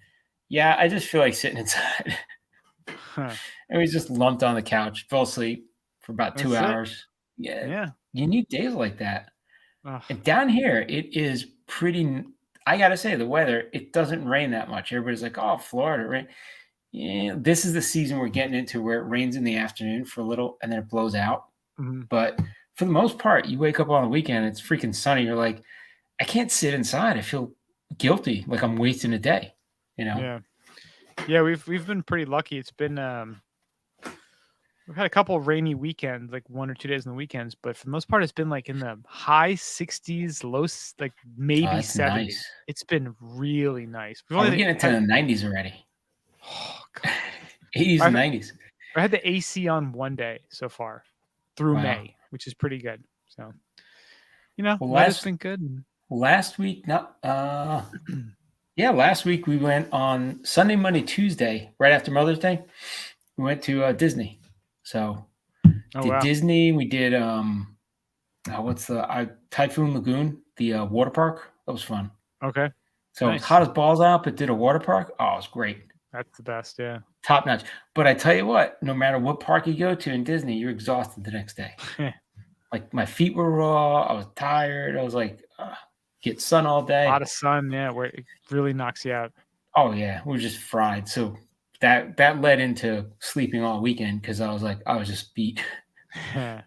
yeah, I just feel like sitting inside. And we just lumped on the couch, fell asleep for about 2 hours. Yeah. You need days like that. And down here, it is pretty. I got to say, the weather, it doesn't rain that much. Everybody's like, oh, Florida, rain. yeah, this is the season we're getting into where it rains in the afternoon for a little and then it blows out. Mhm. But for the most part, you wake up on the weekend, it's freaking sunny. You're like, I can't sit inside. I feel guilty, like I'm wasting a day. Yeah. Yeah, we've been pretty lucky. It's been we've had a couple of rainy weekends, like 1 or 2 days on the weekends, but for the most part, it's been like in the high 60s, like Oh, maybe that's 70s. nice. It's been really nice. We've Oh, we're only getting into had, the 90s already. oh, God. 80s and I've, 90s. I had the AC on one day so far through Wow. May, which is pretty good. So, Well, weather's been good. last week, last week we went on Sunday, Monday, Tuesday, right after Mother's Day. We went to Disney. So Oh, did wow. Disney. We did what's the Typhoon Lagoon, the water park. That was fun. Okay. So Nice. it's hot as balls out, but did a water park. Oh, it was great. That's the best. Yeah. Top notch. But I tell you what, no matter what park you go to in Disney, you're exhausted the next day. Like my feet were raw. I was tired. I was like, get sun all day. A lot of sun. Yeah. Where it really knocks you out. Oh yeah. We were just fried. So that led into sleeping all weekend because I was just beat. So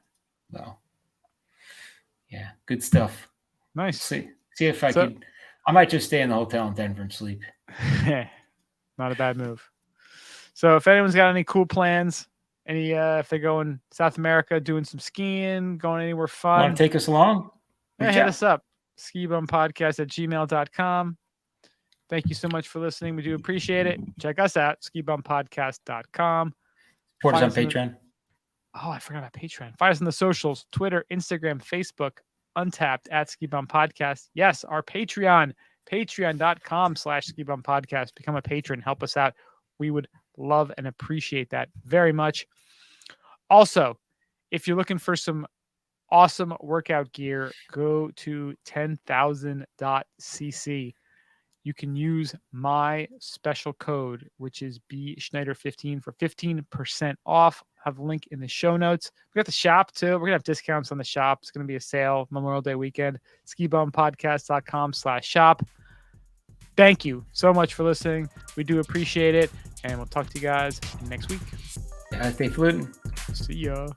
yeah, good stuff. Nice. See if I could. I might just stay in the hotel in Denver and sleep. Not a bad move. So if anyone's got any cool plans, if they're going South America, doing some skiing, going anywhere fun, Want to take us along? hit us up. skibumpodcast@gmail.com. Thank you so much for listening. We do appreciate it. Check us out, skibumpodcast.com. Support us on Patreon. I forgot about Patreon. Find us on the socials, Twitter, Instagram, Facebook, Untapped @SkiBumpPodcast. Yes, our Patreon, patreon.com/SkiBumpPodcast. Become a patron. Help us out. We would love and appreciate that very much. Also, if you're looking for some awesome workout gear, go to 10,000.cc. You can use my special code, which is bschneider15 for 15% off. Have a link in the show notes. We got the shop too. We're going to have discounts on the shop. It's going to be a sale Memorial Day weekend. skibumpodcast.com/shop. Thank you so much for listening. We do appreciate it. And we'll talk to you guys next week. Stay fluting. See ya.